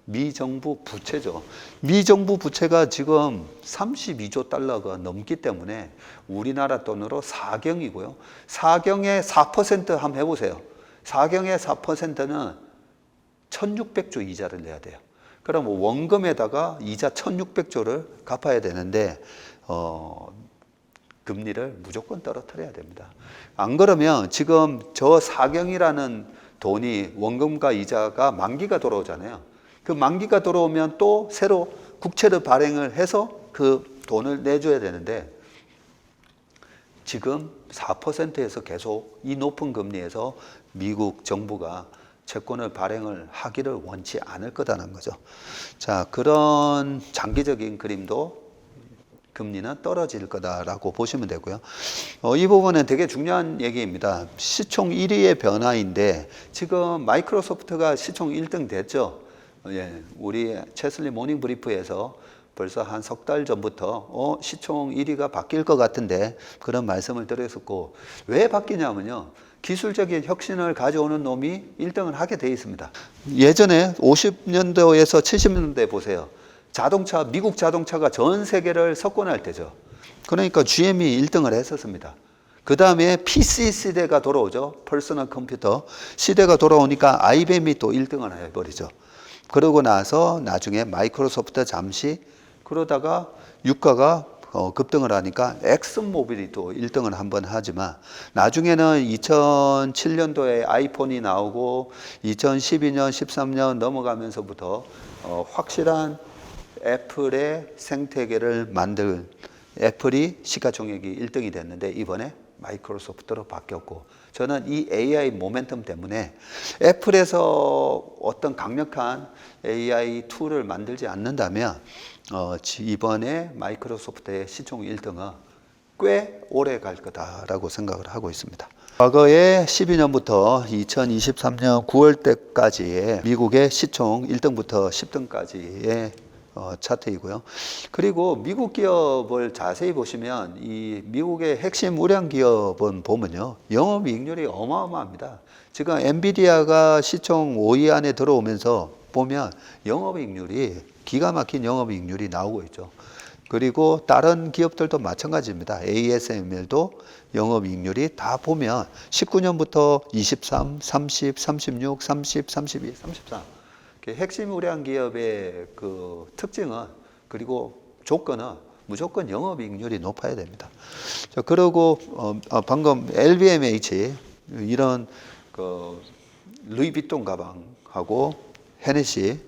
미정부 부채죠. 미정부 부채가 지금 32조 달러가 넘기 때문에 우리나라 돈으로 4경이고요. 4경에 4% 한번 해보세요. 4경의 4%는 1600조 이자를 내야 돼요. 그럼 원금에다가 이자 1600조를 갚아야 되는데 금리를 무조건 떨어뜨려야 됩니다. 안 그러면 지금 저 4경이라는 돈이 원금과 이자가 만기가 돌아오잖아요. 그 만기가 돌아오면 또 새로 국채를 발행을 해서 그 돈을 내줘야 되는데, 지금 4%에서 계속 이 높은 금리에서 미국 정부가 채권을 발행을 하기를 원치 않을 거다는 거죠. 자, 그런 장기적인 그림도 금리는 떨어질 거다라고 보시면 되고요. 이 부분은 되게 중요한 얘기입니다. 시총 1위의 변화인데, 지금 마이크로소프트가 시총 1등 됐죠. 예, 우리 채슬리 모닝 브리프에서 벌써 한 석 달 전부터 시총 1위가 바뀔 것 같은데 그런 말씀을 드렸었고, 왜 바뀌냐면요, 기술적인 혁신을 가져오는 놈이 1등을 하게 돼 있습니다. 예전에 50년도에서 70년대 보세요. 자동차, 미국 자동차가 전 세계를 석권할 때죠. 그러니까 GM이 1등을 했었습니다. 그 다음에 PC 시대가 돌아오죠. 퍼스널 컴퓨터 시대가 돌아오니까 IBM이 또 1등을 해버리죠. 그러고 나서 나중에 마이크로소프트 잠시 그러다가 유가가 급등을 하니까 엑슨모빌이 또 1등을 한번 하지만 나중에는 2007년도에 아이폰이 나오고 2012년, 13년 넘어가면서부터 확실한 애플의 생태계를 만들 애플이 시가총액이 1등이 됐는데 이번에 마이크로소프트로 바뀌었고 저는 이 AI 모멘텀 때문에 애플에서 어떤 강력한 AI 툴을 만들지 않는다면 이번에 마이크로소프트의 시총 1등은 꽤 오래 갈 거다라고 생각을 하고 있습니다. 과거에 12년부터 2023년 9월 때까지의 미국의 시총 1등부터 10등까지의 차트이고요. 그리고 미국 기업을 자세히 보시면 이 미국의 핵심 우량 기업은 보면요. 영업이익률이 어마어마합니다. 지금 엔비디아가 시총 5위 안에 들어오면서 보면 영업이익률이 기가 막힌 영업이익률이 나오고 있죠. 그리고 다른 기업들도 마찬가지입니다. ASML도 영업이익률이 다 보면 19년부터 23, 30, 36, 30, 32, 33 핵심 우량 기업의 그 특징은 그리고 조건은 무조건 영업이익률이 높아야 됩니다. 자, 그리고 방금 LVMH 이런 그 루이비통 가방하고 헤네시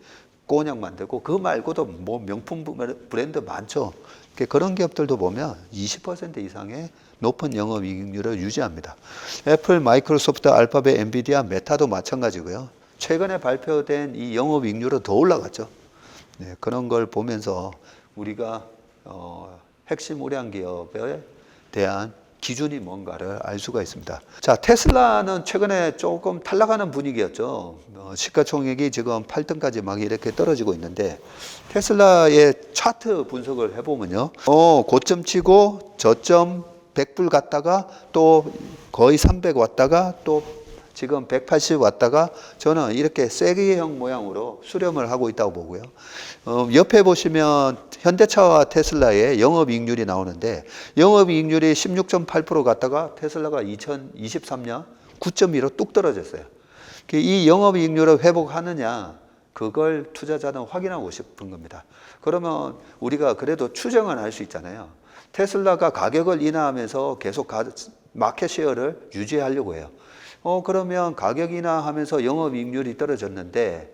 꼬냑 만들고 그 말고도 뭐 명품 브랜드 많죠. 그런 기업들도 보면 20% 이상의 높은 영업이익률을 유지합니다. 애플, 마이크로소프트, 알파벳, 엔비디아, 메타도 마찬가지고요. 최근에 발표된 이 영업이익률은 더 올라갔죠. 네, 그런 걸 보면서 우리가 핵심 우량 기업에 대한 기준이 뭔가를 알 수가 있습니다. 자, 테슬라는 최근에 조금 탈락하는 분위기였죠. 시가총액이 지금 8등까지 막 이렇게 떨어지고 있는데 테슬라의 차트 분석을 해보면요. 고점 치고 저점 100불 갔다가 또 거의 300 왔다가 또 지금 180 왔다가 저는 이렇게 쐐기형 모양으로 수렴을 하고 있다고 보고요. 옆에 보시면 현대차와 테슬라의 영업이익률이 나오는데 영업이익률이 16.8% 갔다가 테슬라가 2023년 9.2로 뚝 떨어졌어요. 이 영업이익률을 회복하느냐 그걸 투자자는 확인하고 싶은 겁니다. 그러면 우리가 그래도 추정은 할 수 있잖아요. 테슬라가 가격을 인하하면서 계속 마켓 쉐어를 유지하려고 해요. 그러면 가격 인하하면서 영업이익률이 떨어졌는데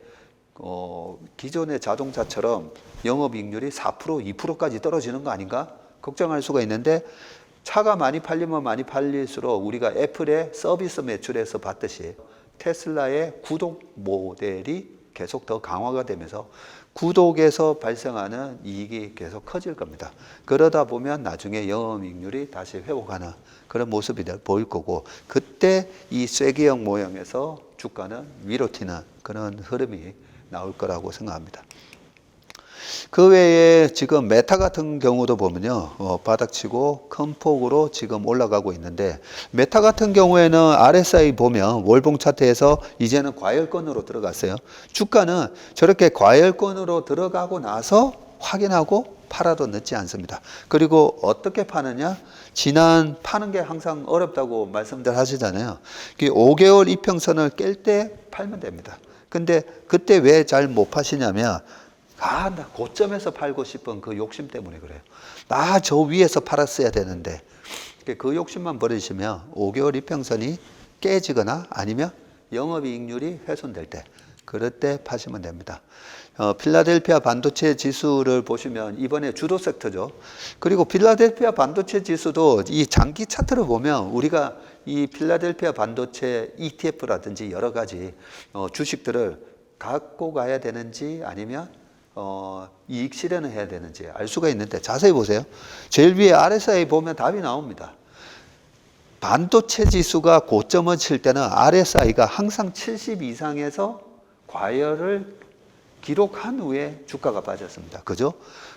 기존의 자동차처럼 영업이익률이 4%, 2%까지 떨어지는 거 아닌가? 걱정할 수가 있는데 차가 많이 팔리면 많이 팔릴수록 우리가 애플의 서비스 매출에서 봤듯이 테슬라의 구독 모델이 계속 더 강화가 되면서 구독에서 발생하는 이익이 계속 커질 겁니다. 그러다 보면 나중에 영업이익률이 다시 회복하는 그런 모습이 보일 거고 그때 이 쐐기형 모양에서 주가는 위로 튀는 그런 흐름이 나올 거라고 생각합니다. 그 외에 지금 메타 같은 경우도 보면요. 바닥치고 큰 폭으로 지금 올라가고 있는데 메타 같은 경우에는 RSI 보면 월봉 차트에서 이제는 과열권으로 들어갔어요. 주가는 저렇게 과열권으로 들어가고 나서 확인하고 팔아도 늦지 않습니다. 그리고 어떻게 파느냐? 지난 파는 게 항상 어렵다고 말씀들 하시잖아요. 5개월 이평선을 깰 때 팔면 됩니다. 근데 그때 왜 잘 못 파시냐면 나 고점에서 팔고 싶은 그 욕심 때문에 그래요. 나 저 위에서 팔았어야 되는데 그 욕심만 버리시면 5개월 이평선이 깨지거나 아니면 영업이익률이 훼손될 때 그럴 때 파시면 됩니다. 필라델피아 반도체 지수를 보시면 이번에 주도 섹터죠. 그리고 필라델피아 반도체 지수도 이 장기 차트를 보면 우리가 이 필라델피아 반도체 ETF라든지 여러 가지 주식들을 갖고 가야 되는지 아니면 이익 실현을 해야 되는지 알 수가 있는데 자세히 보세요. 제일 위에 RSI 보면 답이 나옵니다. 반도체 지수가 고점을 칠 때는 RSI가 항상 70 이상에서 과열을 기록한 후에 주가가 빠졌습니다. 그죠?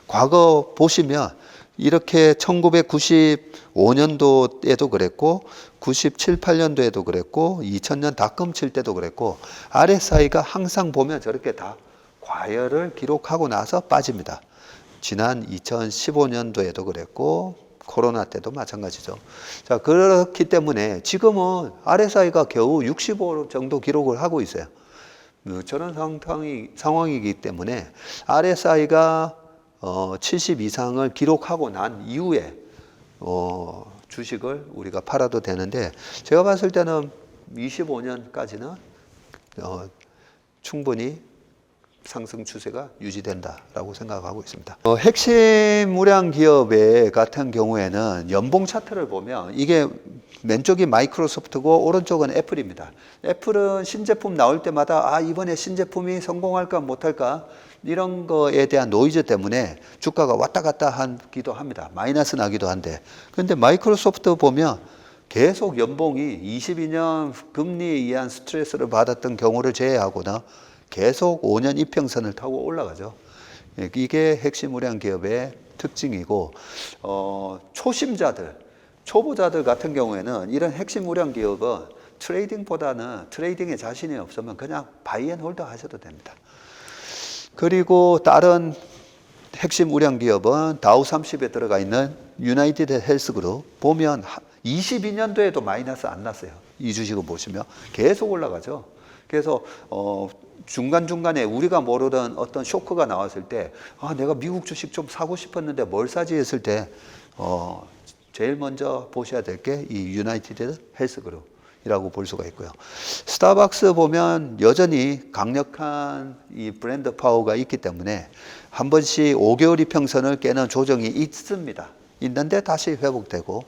과거 보시면 이렇게 1995년도에도 그랬고 97, 8년도에도 그랬고 2000년 닷컴 칠 때도 그랬고 RSI가 항상 보면 저렇게 다 과열을 기록하고 나서 빠집니다. 지난 2015년도에도 그랬고 코로나 때도 마찬가지죠. 자, 그렇기 때문에 지금은 RSI가 겨우 65 정도 기록을 하고 있어요. 저런 상황이기 때문에 RSI가 70 이상을 기록하고 난 이후에 주식을 우리가 팔아도 되는데 제가 봤을 때는 25년까지는 충분히 상승 추세가 유지된다라고 생각하고 있습니다. 핵심 우량 기업의 같은 경우에는 연봉 차트를 보면 이게 왼쪽이 마이크로소프트고 오른쪽은 애플입니다. 애플은 신제품 나올 때마다 이번에 신제품이 성공할까 못할까 이런 거에 대한 노이즈 때문에 주가가 왔다 갔다 하기도 합니다. 마이너스 나기도 한데. 그런데 마이크로소프트 보면 계속 연봉이 22년 금리에 의한 스트레스를 받았던 경우를 제외하고는 계속 5년 이평선을 타고 올라가죠. 이게 핵심 우량 기업의 특징이고 초심자들, 초보자들 같은 경우에는 이런 핵심 우량 기업은 트레이딩보다는 트레이딩에 자신이 없으면 그냥 바이 앤 홀드 하셔도 됩니다. 그리고 다른 핵심 우량 기업은 다우 30에 들어가 있는 유나이티드 헬스그룹 보면 22년도에도 마이너스 안 났어요. 이 주식을 보시면 계속 올라가죠. 그래서 중간중간에 우리가 모르던 어떤 쇼크가 나왔을 때 내가 미국 주식 좀 사고 싶었는데 뭘 사지 했을 때 제일 먼저 보셔야 될 게 이 유나이티드 헬스그룹이라고 볼 수가 있고요. 스타벅스 보면 여전히 강력한 이 브랜드 파워가 있기 때문에 한 번씩 5개월 이평선을 깨는 조정이 있습니다. 있는데 다시 회복되고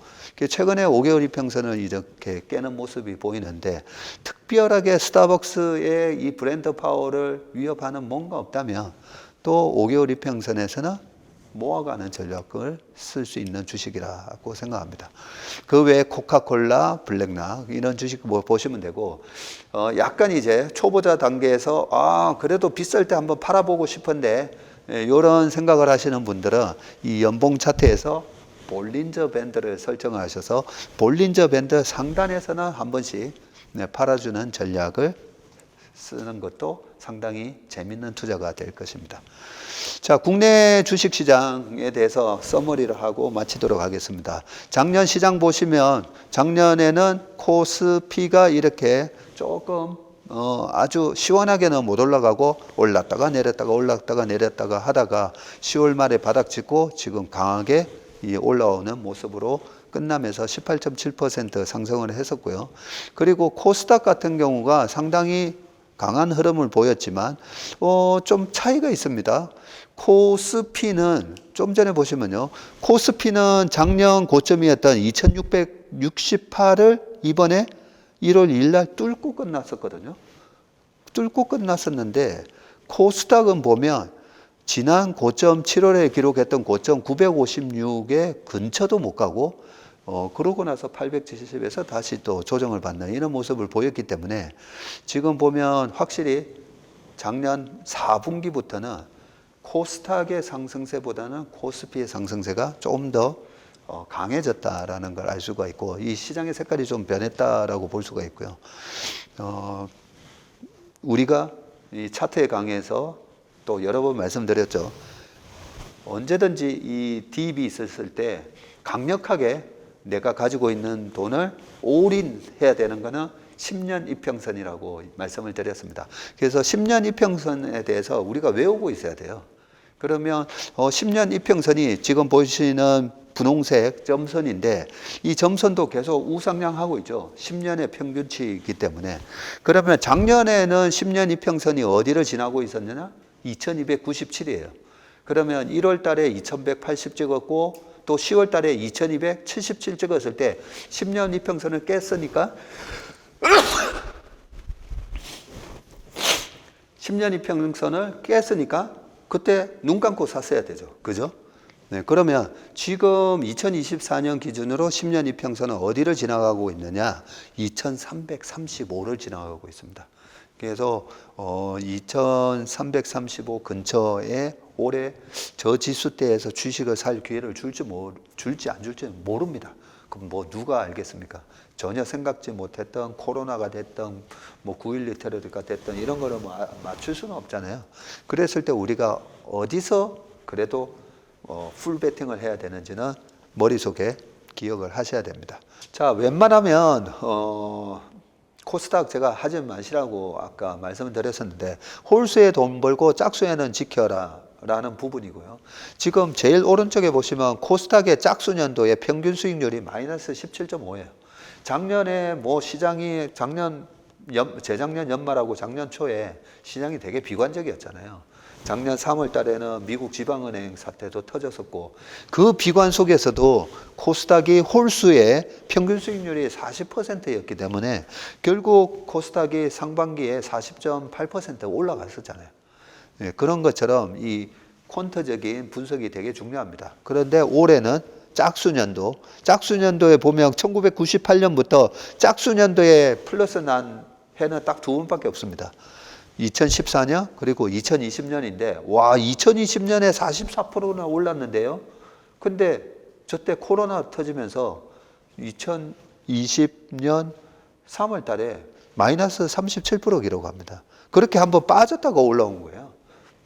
최근에 5개월 이평선을 이렇게 깨는 모습이 보이는데 특별하게 스타벅스의 이 브랜드 파워를 위협하는 뭔가 없다면 또 5개월 이평선에서는 모아가는 전략을 쓸 수 있는 주식이라고 생각합니다. 그 외에 코카콜라, 블랙락 이런 주식 보시면 되고 약간 이제 초보자 단계에서 그래도 비쌀 때 한번 팔아보고 싶은데 이런 생각을 하시는 분들은 이 연봉 차트에서 볼린저 밴드를 설정하셔서 볼린저 밴드 상단에서는 한 번씩 팔아주는 전략을 쓰는 것도 상당히 재밌는 투자가 될 것입니다. 자, 국내 주식시장에 대해서 서머리를 하고 마치도록 하겠습니다. 작년 시장 보시면 작년에는 코스피가 이렇게 조금 아주 시원하게는 못 올라가고 올랐다가 내렸다가 올랐다가 내렸다가 하다가 10월 말에 바닥 찍고 지금 강하게 올라오는 모습으로 끝나면서 18.7% 상승을 했었고요. 그리고 코스닥 같은 경우가 상당히 강한 흐름을 보였지만 좀 차이가 있습니다. 코스피는 좀 전에 보시면요. 코스피는 작년 고점이었던 2668을 이번에 1월 2일 날 뚫고 끝났었거든요. 뚫고 끝났었는데 코스닥은 보면 지난 고점 7월에 기록했던 고점 956에 근처도 못 가고 그러고 나서 870에서 다시 또 조정을 받는 이런 모습을 보였기 때문에 지금 보면 확실히 작년 4분기부터는 코스닥의 상승세보다는 코스피의 상승세가 조금 더 강해졌다라는 걸 알 수가 있고 이 시장의 색깔이 좀 변했다라고 볼 수가 있고요. 우리가 이 차트에 강해서 또 여러 번 말씀드렸죠. 언제든지 이 딥이 있었을 때 강력하게 내가 가지고 있는 돈을 올인해야 되는 거는 10년 이평선이라고 말씀을 드렸습니다. 그래서 10년 이평선에 대해서 우리가 외우고 있어야 돼요. 그러면 10년 이평선이 지금 보시는 분홍색 점선인데 이 점선도 계속 우상향하고 있죠. 10년의 평균치이기 때문에. 그러면 작년에는 10년 이평선이 어디를 지나고 있었느냐? 2297이에요. 그러면 1월 달에 2180 찍었고 또 10월 달에 2277 찍었을 때 10년 이평선을 깼으니까 10년 이평선을 깼으니까 그때 눈 감고 샀어야 되죠. 그죠? 네, 그러면 지금 2024년 기준으로 10년 이평선은 어디를 지나가고 있느냐? 2335를 지나가고 있습니다. 그래서 2335 근처에 올해 저 지수대에서 주식을 살 기회를 줄지 안 줄지 모릅니다. 그럼 뭐 누가 알겠습니까? 전혀 생각지 못했던 코로나가 됐던 뭐 9.12 테러가 됐던 이런 거를 맞출 수는 없잖아요. 그랬을 때 우리가 어디서 그래도 풀 베팅을 해야 되는지는 머릿속에 기억을 하셔야 됩니다. 자, 웬만하면 코스닥 제가 하지 마시라고 아까 말씀을 드렸었는데 홀수에 돈 벌고 짝수에는 지켜라 라는 부분이고요. 지금 제일 오른쪽에 보시면 코스닥의 짝수년도의 평균 수익률이 마이너스 17.5예요. 작년에 뭐 시장이 재작년 연말하고 작년 초에 시장이 되게 비관적이었잖아요. 작년 3월 달에는 미국 지방은행 사태도 터졌었고 그 비관 속에서도 코스닥이 홀수의 평균 수익률이 40%였기 때문에 결국 코스닥이 상반기에 40.8% 올라갔었잖아요. 예, 그런 것처럼 이 퀀터적인 분석이 되게 중요합니다. 그런데 올해는 짝수년도에 보면 1998년부터 짝수년도에 플러스 난 해는 딱 두 번밖에 없습니다. 2014년 그리고 2020년인데 와 2020년에 44%나 올랐는데요. 근데 저때 코로나 터지면서 2020년 3월 달에 마이너스 37% 기록합니다. 그렇게 한번 빠졌다가 올라온 거예요.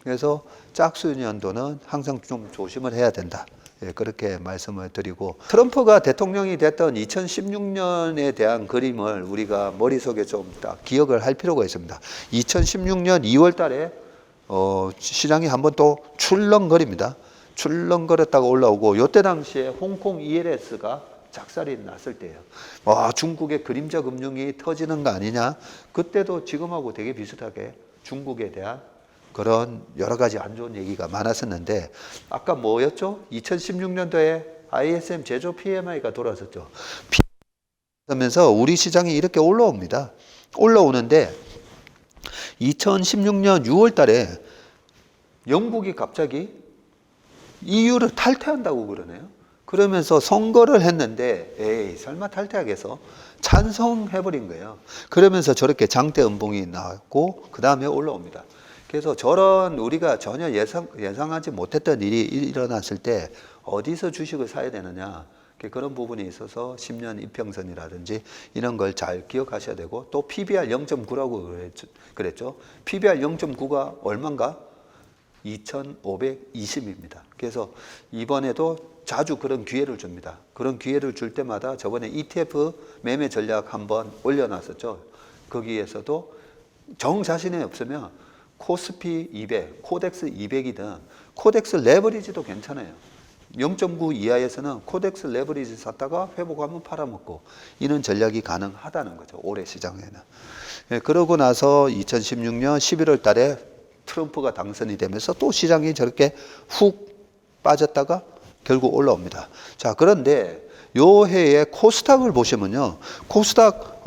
그래서 짝수년도는 항상 좀 조심을 해야 된다. 예, 그렇게 말씀을 드리고 트럼프가 대통령이 됐던 2016년에 대한 그림을 우리가 머릿속에 좀 딱 기억을 할 필요가 있습니다. 2016년 2월 달에 시장이 한번 또 출렁거립니다. 출렁거렸다가 올라오고 이때 당시에 홍콩 ELS가 작살이 났을 때예요. 와, 중국의 그림자 금융이 터지는 거 아니냐? 그때도 지금하고 되게 비슷하게 중국에 대한 그런 여러 가지 안 좋은 얘기가 많았었는데 아까 뭐였죠? 2016년도에 ISM 제조 PMI가 돌아섰죠. 그러면서 우리 시장이 이렇게 올라옵니다. 올라오는데 2016년 6월 달에 영국이 갑자기 EU를 탈퇴한다고 그러네요. 그러면서 선거를 했는데 에이 설마 탈퇴하겠어? 찬성해버린 거예요. 그러면서 저렇게 장대 음봉이 나왔고 그 다음에 올라옵니다. 그래서 저런 우리가 전혀 예상하지 못했던 일이 일어났을 때 어디서 주식을 사야 되느냐 그런 부분이 있어서 10년 이평선이라든지 이런 걸 잘 기억하셔야 되고 또 PBR 0.9라고 그랬죠. PBR 0.9가 얼마인가? 2520입니다. 그래서 이번에도 자주 그런 기회를 줍니다. 그런 기회를 줄 때마다 저번에 ETF 매매 전략 한번 올려놨었죠. 거기에서도 정 자신이 없으면 코스피 200, 코덱스 200이든 코덱스 레버리지도 괜찮아요. 0.9 이하에서는 코덱스 레버리지 샀다가 회복하면 팔아먹고 이런 전략이 가능하다는 거죠. 올해 시장에는. 예, 그러고 나서 2016년 11월 달에 트럼프가 당선이 되면서 또 시장이 저렇게 훅 빠졌다가 결국 올라옵니다. 자, 그런데 요 해에 코스닥을 보시면요. 코스닥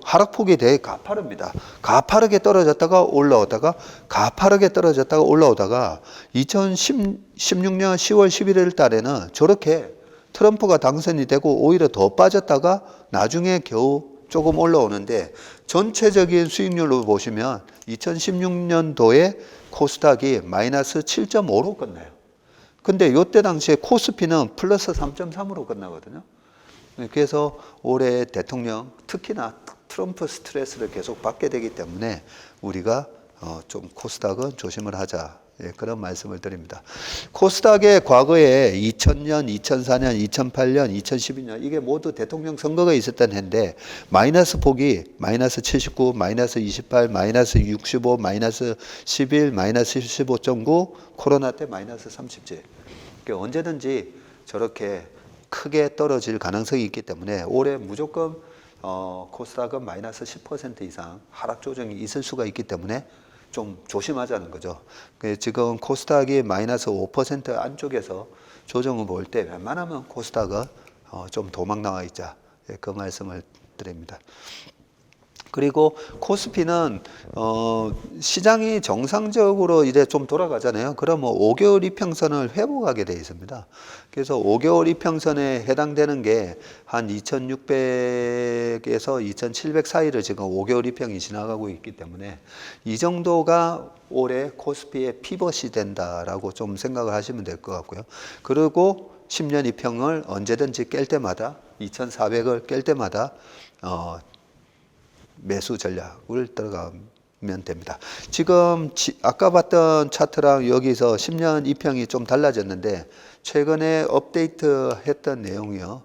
하락폭이 되게 가파릅니다. 가파르게 떨어졌다가 올라오다가 가파르게 떨어졌다가 올라오다가 2016년 10월 11일 달에는 저렇게 트럼프가 당선이 되고 오히려 더 빠졌다가 나중에 겨우 조금 올라오는데 전체적인 수익률로 보시면 2016년도에 코스닥이 마이너스 7.5로 끝나요. 근데 이때 당시에 코스피는 플러스 3.3으로 끝나거든요. 그래서 올해 대통령 특히나 트럼프 스트레스를 계속 받게 되기 때문에 우리가 좀 코스닥은 조심을 하자. 예, 그런 말씀을 드립니다. 코스닥의 과거에 2000년, 2004년, 2008년, 2012년 이게 모두 대통령 선거가 있었던 해인데 마이너스 폭이 마이너스 79, 마이너스 28, 마이너스 65, 마이너스 11, 마이너스 15.9 코로나 때 마이너스 37. 그러니까 언제든지 저렇게 크게 떨어질 가능성이 있기 때문에 올해 무조건 코스닥은 마이너스 10% 이상 하락 조정이 있을 수가 있기 때문에 좀 조심하자는 거죠. 지금 코스닥이 마이너스 5% 안쪽에서 조정을 볼 때 웬만하면 코스닥은 좀 도망 나와 있자. 그 말씀을 드립니다. 그리고 코스피는 시장이 정상적으로 이제 좀 돌아가잖아요. 그러면 5개월 이평선을 회복하게 돼 있습니다. 그래서 5개월 이평선에 해당되는 게 한 2600에서 2700 사이를 지금 5개월 이평이 지나가고 있기 때문에 이 정도가 올해 코스피의 피벗이 된다라고 좀 생각을 하시면 될 것 같고요. 그리고 10년 이평을 언제든지 깰 때마다 2400을 깰 때마다 매수 전략을 들어가면 됩니다. 지금 아까 봤던 차트랑 여기서 10년 이평이 좀 달라졌는데 최근에 업데이트 했던 내용이요.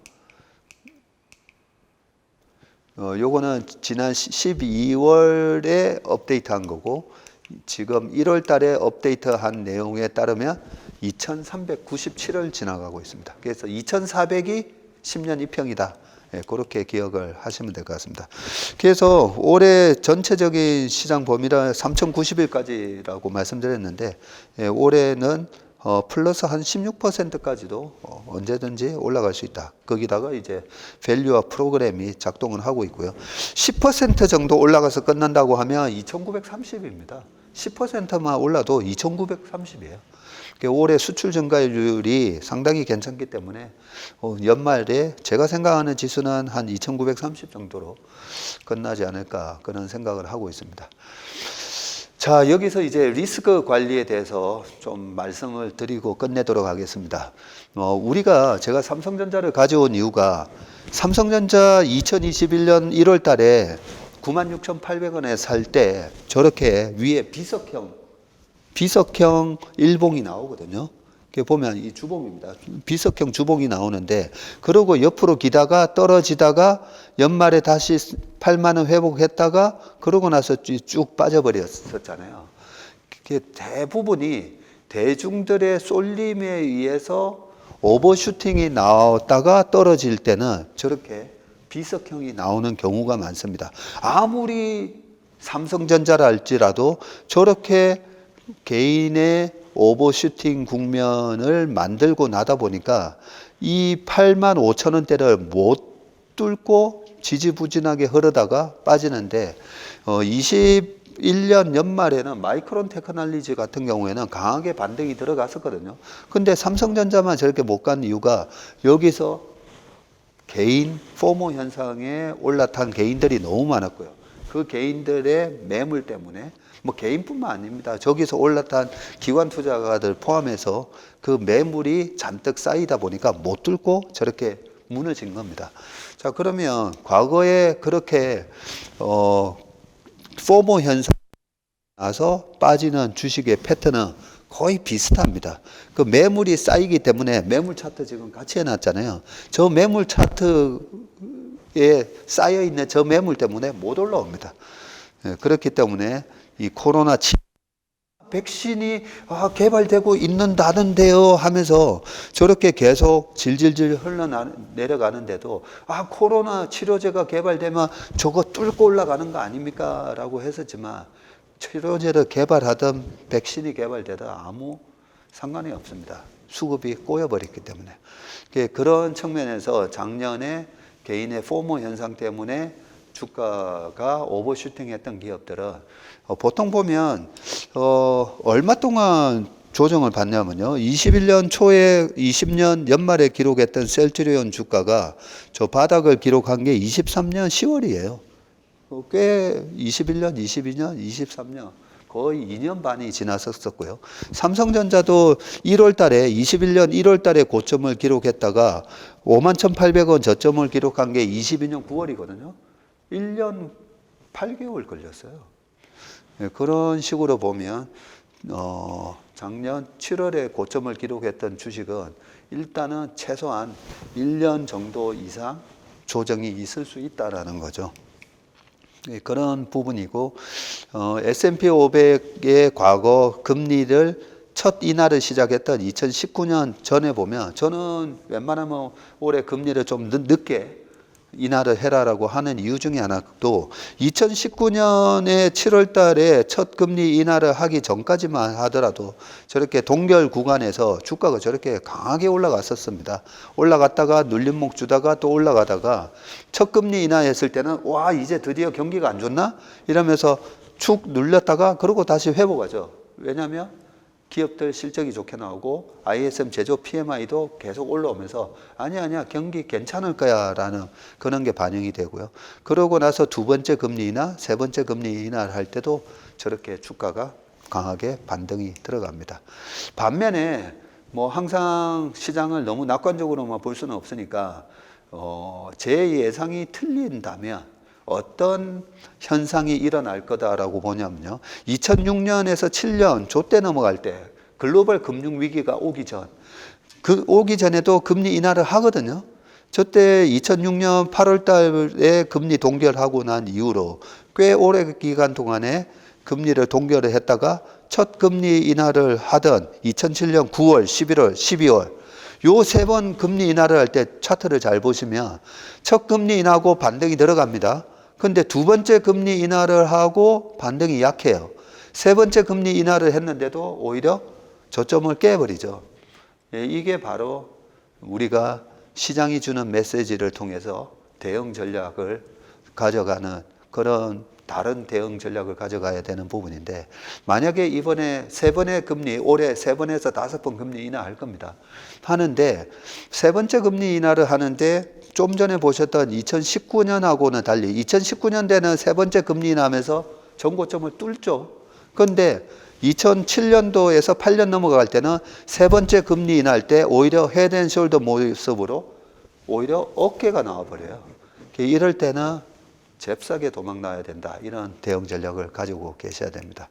요거는 지난 12월에 업데이트 한 거고 지금 1월 달에 업데이트한 내용에 따르면 2397을 지나가고 있습니다. 그래서 2400이 10년 이평이다. 예, 그렇게 기억을 하시면 될 것 같습니다. 그래서 올해 전체적인 시장 범위가 3090일까지라고 말씀드렸는데, 예, 올해는 플러스 한 16%까지도 언제든지 올라갈 수 있다. 거기다가 이제 밸류와 프로그램이 작동을 하고 있고요. 10% 정도 올라가서 끝난다고 하면 2930입니다. 10%만 올라도 2930이에요. 올해 수출 증가율이 상당히 괜찮기 때문에 연말에 제가 생각하는 지수는 한 2930 정도로 끝나지 않을까 그런 생각을 하고 있습니다. 자, 여기서 이제 리스크 관리에 대해서 좀 말씀을 드리고 끝내도록 하겠습니다. 제가 삼성전자를 가져온 이유가 삼성전자 2021년 1월 달에 96,800원에 살 때 저렇게 위에 비석형 일봉이 나오거든요. 보면 이 주봉입니다. 비석형 주봉이 나오는데, 그러고 옆으로 기다가 떨어지다가 연말에 다시 8만 원 회복했다가 그러고 나서 쭉 빠져버렸었잖아요. 대부분이 대중들의 쏠림에 의해서 오버슈팅이 나왔다가 떨어질 때는 저렇게 비석형이 나오는 경우가 많습니다. 아무리 삼성전자를 할지라도 저렇게 개인의 오버슈팅 국면을 만들고 나다 보니까 이 85,000원대를 못 뚫고 지지부진하게 흐르다가 빠지는데, 21년 연말에는 마이크론 테크놀로지 같은 경우에는 강하게 반등이 들어갔었거든요. 근데 삼성전자만 저렇게 못 간 이유가 여기서 개인 포모 현상에 올라탄 개인들이 너무 많았고요. 그 개인들의 매물 때문에, 뭐 개인뿐만 아닙니다. 저기서 올라탄 기관 투자가들 포함해서 그 매물이 잔뜩 쌓이다 보니까 못 뚫고 저렇게 무너진 겁니다. 자, 그러면 과거에 그렇게 포모 현상 나서 빠지는 주식의 패턴은 거의 비슷합니다. 그 매물이 쌓이기 때문에 매물 차트 지금 같이 해놨잖아요. 저 매물 차트에 쌓여 있는 저 매물 때문에 못 올라옵니다. 그렇기 때문에 이 코로나 백신이 개발되고 있는다는데요 하면서 저렇게 계속 질질질 흘러내려가는데도 코로나 치료제가 개발되면 저거 뚫고 올라가는 거 아닙니까? 라고 했었지만 치료제를 개발하든 백신이 개발되든 아무 상관이 없습니다. 수급이 꼬여버렸기 때문에. 그런 측면에서 작년에 개인의 포모 현상 때문에 주가가 오버슈팅 했던 기업들은 보통 보면 얼마 동안 조정을 받냐면요, 21년 초에 20년 연말에 기록했던 셀트리온 주가가 저 바닥을 기록한 게 23년 10월이에요. 꽤 21년, 22년, 23년 거의 2년 반이 지났었고요. 삼성전자도 1월 달에 21년 1월 달에 고점을 기록했다가 51,800원 저점을 기록한 게 22년 9월이거든요. 1년 8개월 걸렸어요. 그런 식으로 보면 작년 7월에 고점을 기록했던 주식은 일단은 최소한 1년 정도 이상 조정이 있을 수 있다라는 거죠. 그런 부분이고, S&P 500의 과거 금리를 첫 인하를 시작했던 2019년 전에 보면, 저는 웬만하면 올해 금리를 좀 늦게 인하를 해라라고 하는 이유 중에 하나도 2019년에 7월 달에 첫 금리 인하를 하기 전까지만 하더라도 저렇게 동결 구간에서 주가가 저렇게 강하게 올라갔었습니다. 올라갔다가 눌림목 주다가 또 올라가다가 첫 금리 인하했을 때는 이제 드디어 경기가 안 좋나? 이러면서 축 눌렸다가 그러고 다시 회복하죠. 왜냐하면 기업들 실적이 좋게 나오고 ISM 제조 PMI도 계속 올라오면서 아니야 경기 괜찮을 거야 라는 그런 게 반영이 되고요. 그러고 나서 두 번째 금리 인하, 세 번째 금리 인하를 할 때도 저렇게 주가가 강하게 반등이 들어갑니다. 반면에 뭐 항상 시장을 너무 낙관적으로만 볼 수는 없으니까 제 예상이 틀린다면 어떤 현상이 일어날 거다라고 보냐면요, 2006년에서 7년 조 때 넘어갈 때 글로벌 금융 위기가 오기 전에도 금리 인하를 하거든요. 저때 2006년 8월 달에 금리 동결하고 난 이후로 꽤 오래 기간 동안에 금리를 동결을 했다가 첫 금리 인하를 하던 2007년 9월, 11월, 12월 요 세 번 금리 인하를 할 때 차트를 잘 보시면 첫 금리 인하하고 반등이 들어갑니다. 근데 두 번째 금리 인하를 하고 반등이 약해요. 세 번째 금리 인하를 했는데도 오히려 저점을 깨버리죠. 예, 이게 바로 우리가 시장이 주는 메시지를 통해서 대응 전략을 가져가는 그런 다른 대응 전략을 가져가야 되는 부분인데, 만약에 이번에 세 번의 금리, 올해 세 번에서 다섯 번 금리 인하할 겁니다. 하는데 세 번째 금리 인하를 하는데 좀 전에 보셨던 2019년하고는 달리 2019년대는 세 번째 금리 인하하면서 전고점을 뚫죠. 그런데 2007년도에서 8년 넘어갈 때는 세 번째 금리 인하할 때 오히려 헤드앤숄더 모습으로 오히려 어깨가 나와버려요. 이럴 때는 잽싸게 도망 나야 된다. 이런 대응 전략을 가지고 계셔야 됩니다.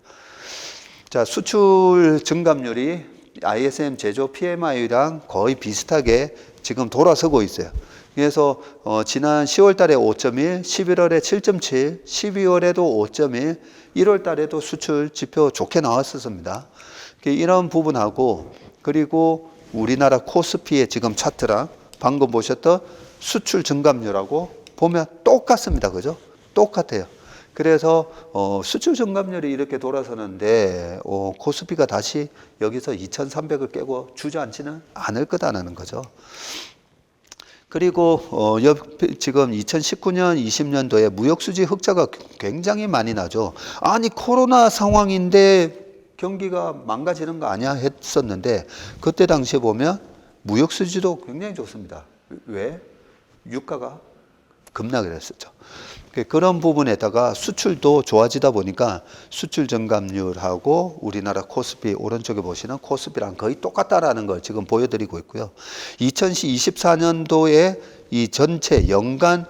자, 수출 증감률이 ISM 제조 PMI랑 거의 비슷하게 지금 돌아서고 있어요. 그래서 지난 10월 달에 5.1, 11월에 7.7, 12월에도 5.1, 1월 달에도 수출 지표 좋게 나왔었습니다. 이런 부분하고 그리고 우리나라 코스피의 지금 차트랑 방금 보셨던 수출 증감률하고 보면 똑같습니다. 그죠? 똑같아요. 그래서 수출 증감률이 이렇게 돌아서는데 코스피가 다시 여기서 2300을 깨고 주저앉지는 않을 거다라는 거죠. 그리고 지금 2019년, 20년도에 무역수지 흑자가 굉장히 많이 나죠. 아니 코로나 상황인데 경기가 망가지는 거 아니야 했었는데 그때 당시에 보면 무역수지도 굉장히 좋습니다. 왜? 유가가 급락을 했었죠. 그런 부분에다가 수출도 좋아지다 보니까 수출 증감률하고 우리나라 코스피 오른쪽에 보시는 코스피랑 거의 똑같다라는 걸 지금 보여드리고 있고요. 2024년도에 이 전체 연간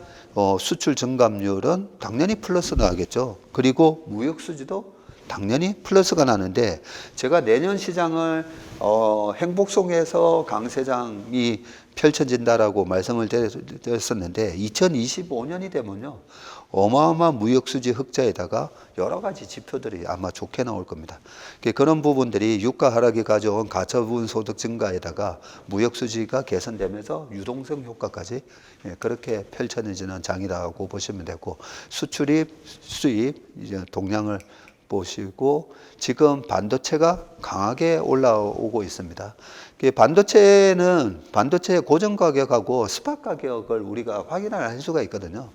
수출 증감률은 당연히 플러스 나겠죠. 그리고 무역 수지도 당연히 플러스가 나는데 제가 내년 시장을 행복송에서 강 세장이 펼쳐진다라고 말씀을 드렸었는데 2025년이 되면요 어마어마한 무역수지 흑자에다가 여러 가지 지표들이 아마 좋게 나올 겁니다. 그런 부분들이 유가 하락이 가져온 가처분 소득 증가에다가 무역수지가 개선되면서 유동성 효과까지 그렇게 펼쳐지는 장이라고 보시면 되고 수출입, 수입 이제 동향을 보시고 지금 반도체가 강하게 올라오고 있습니다. 반도체의 고정 가격하고 스팟 가격을 우리가 확인할 수가 있거든요.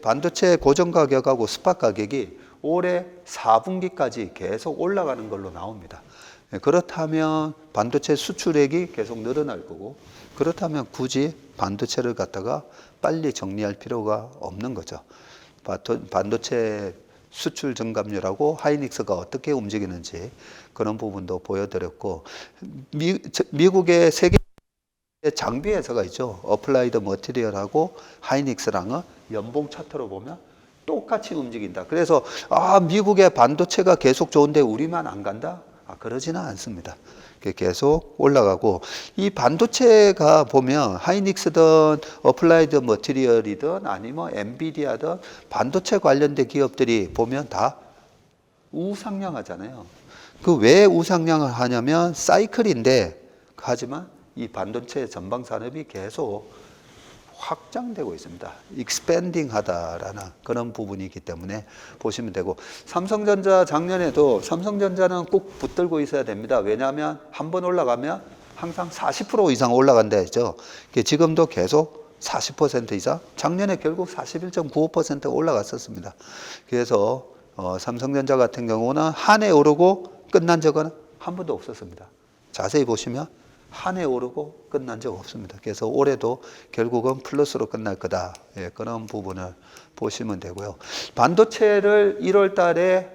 반도체 고정 가격하고 스팟 가격이 올해 4분기까지 계속 올라가는 걸로 나옵니다. 그렇다면 반도체 수출액이 계속 늘어날 거고 그렇다면 굳이 반도체를 갖다가 빨리 정리할 필요가 없는 거죠. 반도체 수출 증감률하고 하이닉스가 어떻게 움직이는지 그런 부분도 보여드렸고 미국의 세계 장비 회사가 있죠. 어플라이드 머티리얼하고 하이닉스랑은 연봉 차트로 보면 똑같이 움직인다. 그래서 미국의 반도체가 계속 좋은데 우리만 안 간다? 그러지는 않습니다. 계속 올라가고 이 반도체가 보면 하이닉스든 어플라이드 머티리얼이든 아니면 엔비디아든 반도체 관련된 기업들이 보면 다 우상향하잖아요. 그 왜 우상향을 하냐면 사이클인데 하지만 이 반도체 전방 산업이 계속 확장되고 있습니다. 익스펜딩 하다라는 그런 부분이 있기 때문에 보시면 되고 삼성전자 작년에도 삼성전자는 꼭 붙들고 있어야 됩니다. 왜냐하면 한번 올라가면 항상 40% 이상 올라간다 했죠. 지금도 계속 40% 이상 작년에 결국 41.95% 올라갔었습니다. 그래서 삼성전자 같은 경우는 한 해 오르고 끝난 적은 한 번도 없었습니다. 자세히 보시면 한 해 오르고 끝난 적 없습니다. 그래서 올해도 결국은 플러스로 끝날 거다. 그런 부분을 보시면 되고요. 반도체를 1월 달에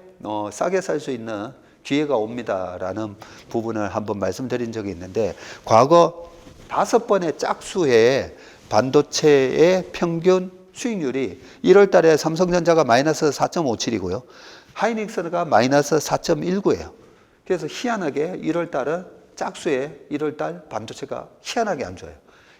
싸게 살 수 있는 기회가 옵니다라는 부분을 한번 말씀드린 적이 있는데 과거 5번의 짝수에 반도체의 평균 수익률이 1월 달에 삼성전자가 마이너스 4.57이고요. 하이닉스가 마이너스 4.19예요. 그래서 희한하게 1월 달은 짝수에 1월 달 반도체가 희한하게 안 좋아요.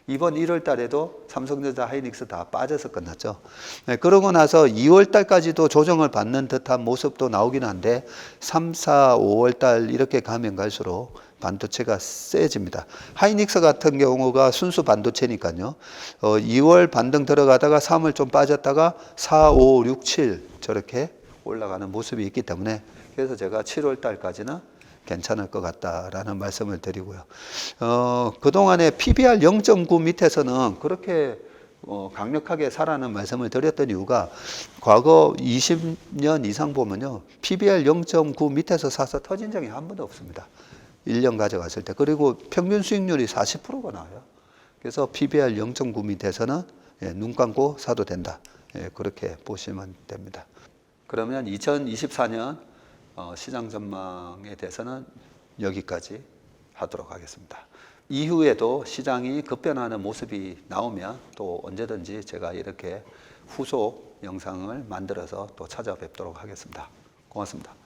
이번 1월 달에도 삼성전자, 하이닉스 다 빠져서 끝났죠. 네, 그러고 나서 2월 달까지도 조정을 받는 듯한 모습도 나오긴 한데 3, 4, 5월 달 이렇게 가면 갈수록 반도체가 세집니다. 하이닉스 같은 경우가 순수 반도체니까요. 2월 반등 들어가다가 3월 좀 빠졌다가 4, 5, 6, 7 저렇게 올라가는 모습이 있기 때문에 그래서 제가 7월 달까지는 괜찮을 것 같다라는 말씀을 드리고요. 그동안에 PBR 0.9 밑에서는 그렇게 강력하게 사라는 말씀을 드렸던 이유가 과거 20년 이상 보면요. PBR 0.9 밑에서 사서 터진 적이 한 번도 없습니다. 1년 가져갔을 때. 그리고 평균 수익률이 40%가 나와요. 그래서 PBR 0.9 밑에서는 눈 감고 사도 된다. 그렇게 보시면 됩니다. 그러면 2024년 시장 전망에 대해서는 여기까지 하도록 하겠습니다. 이후에도 시장이 급변하는 모습이 나오면 또 언제든지 제가 이렇게 후속 영상을 만들어서 또 찾아뵙도록 하겠습니다. 고맙습니다.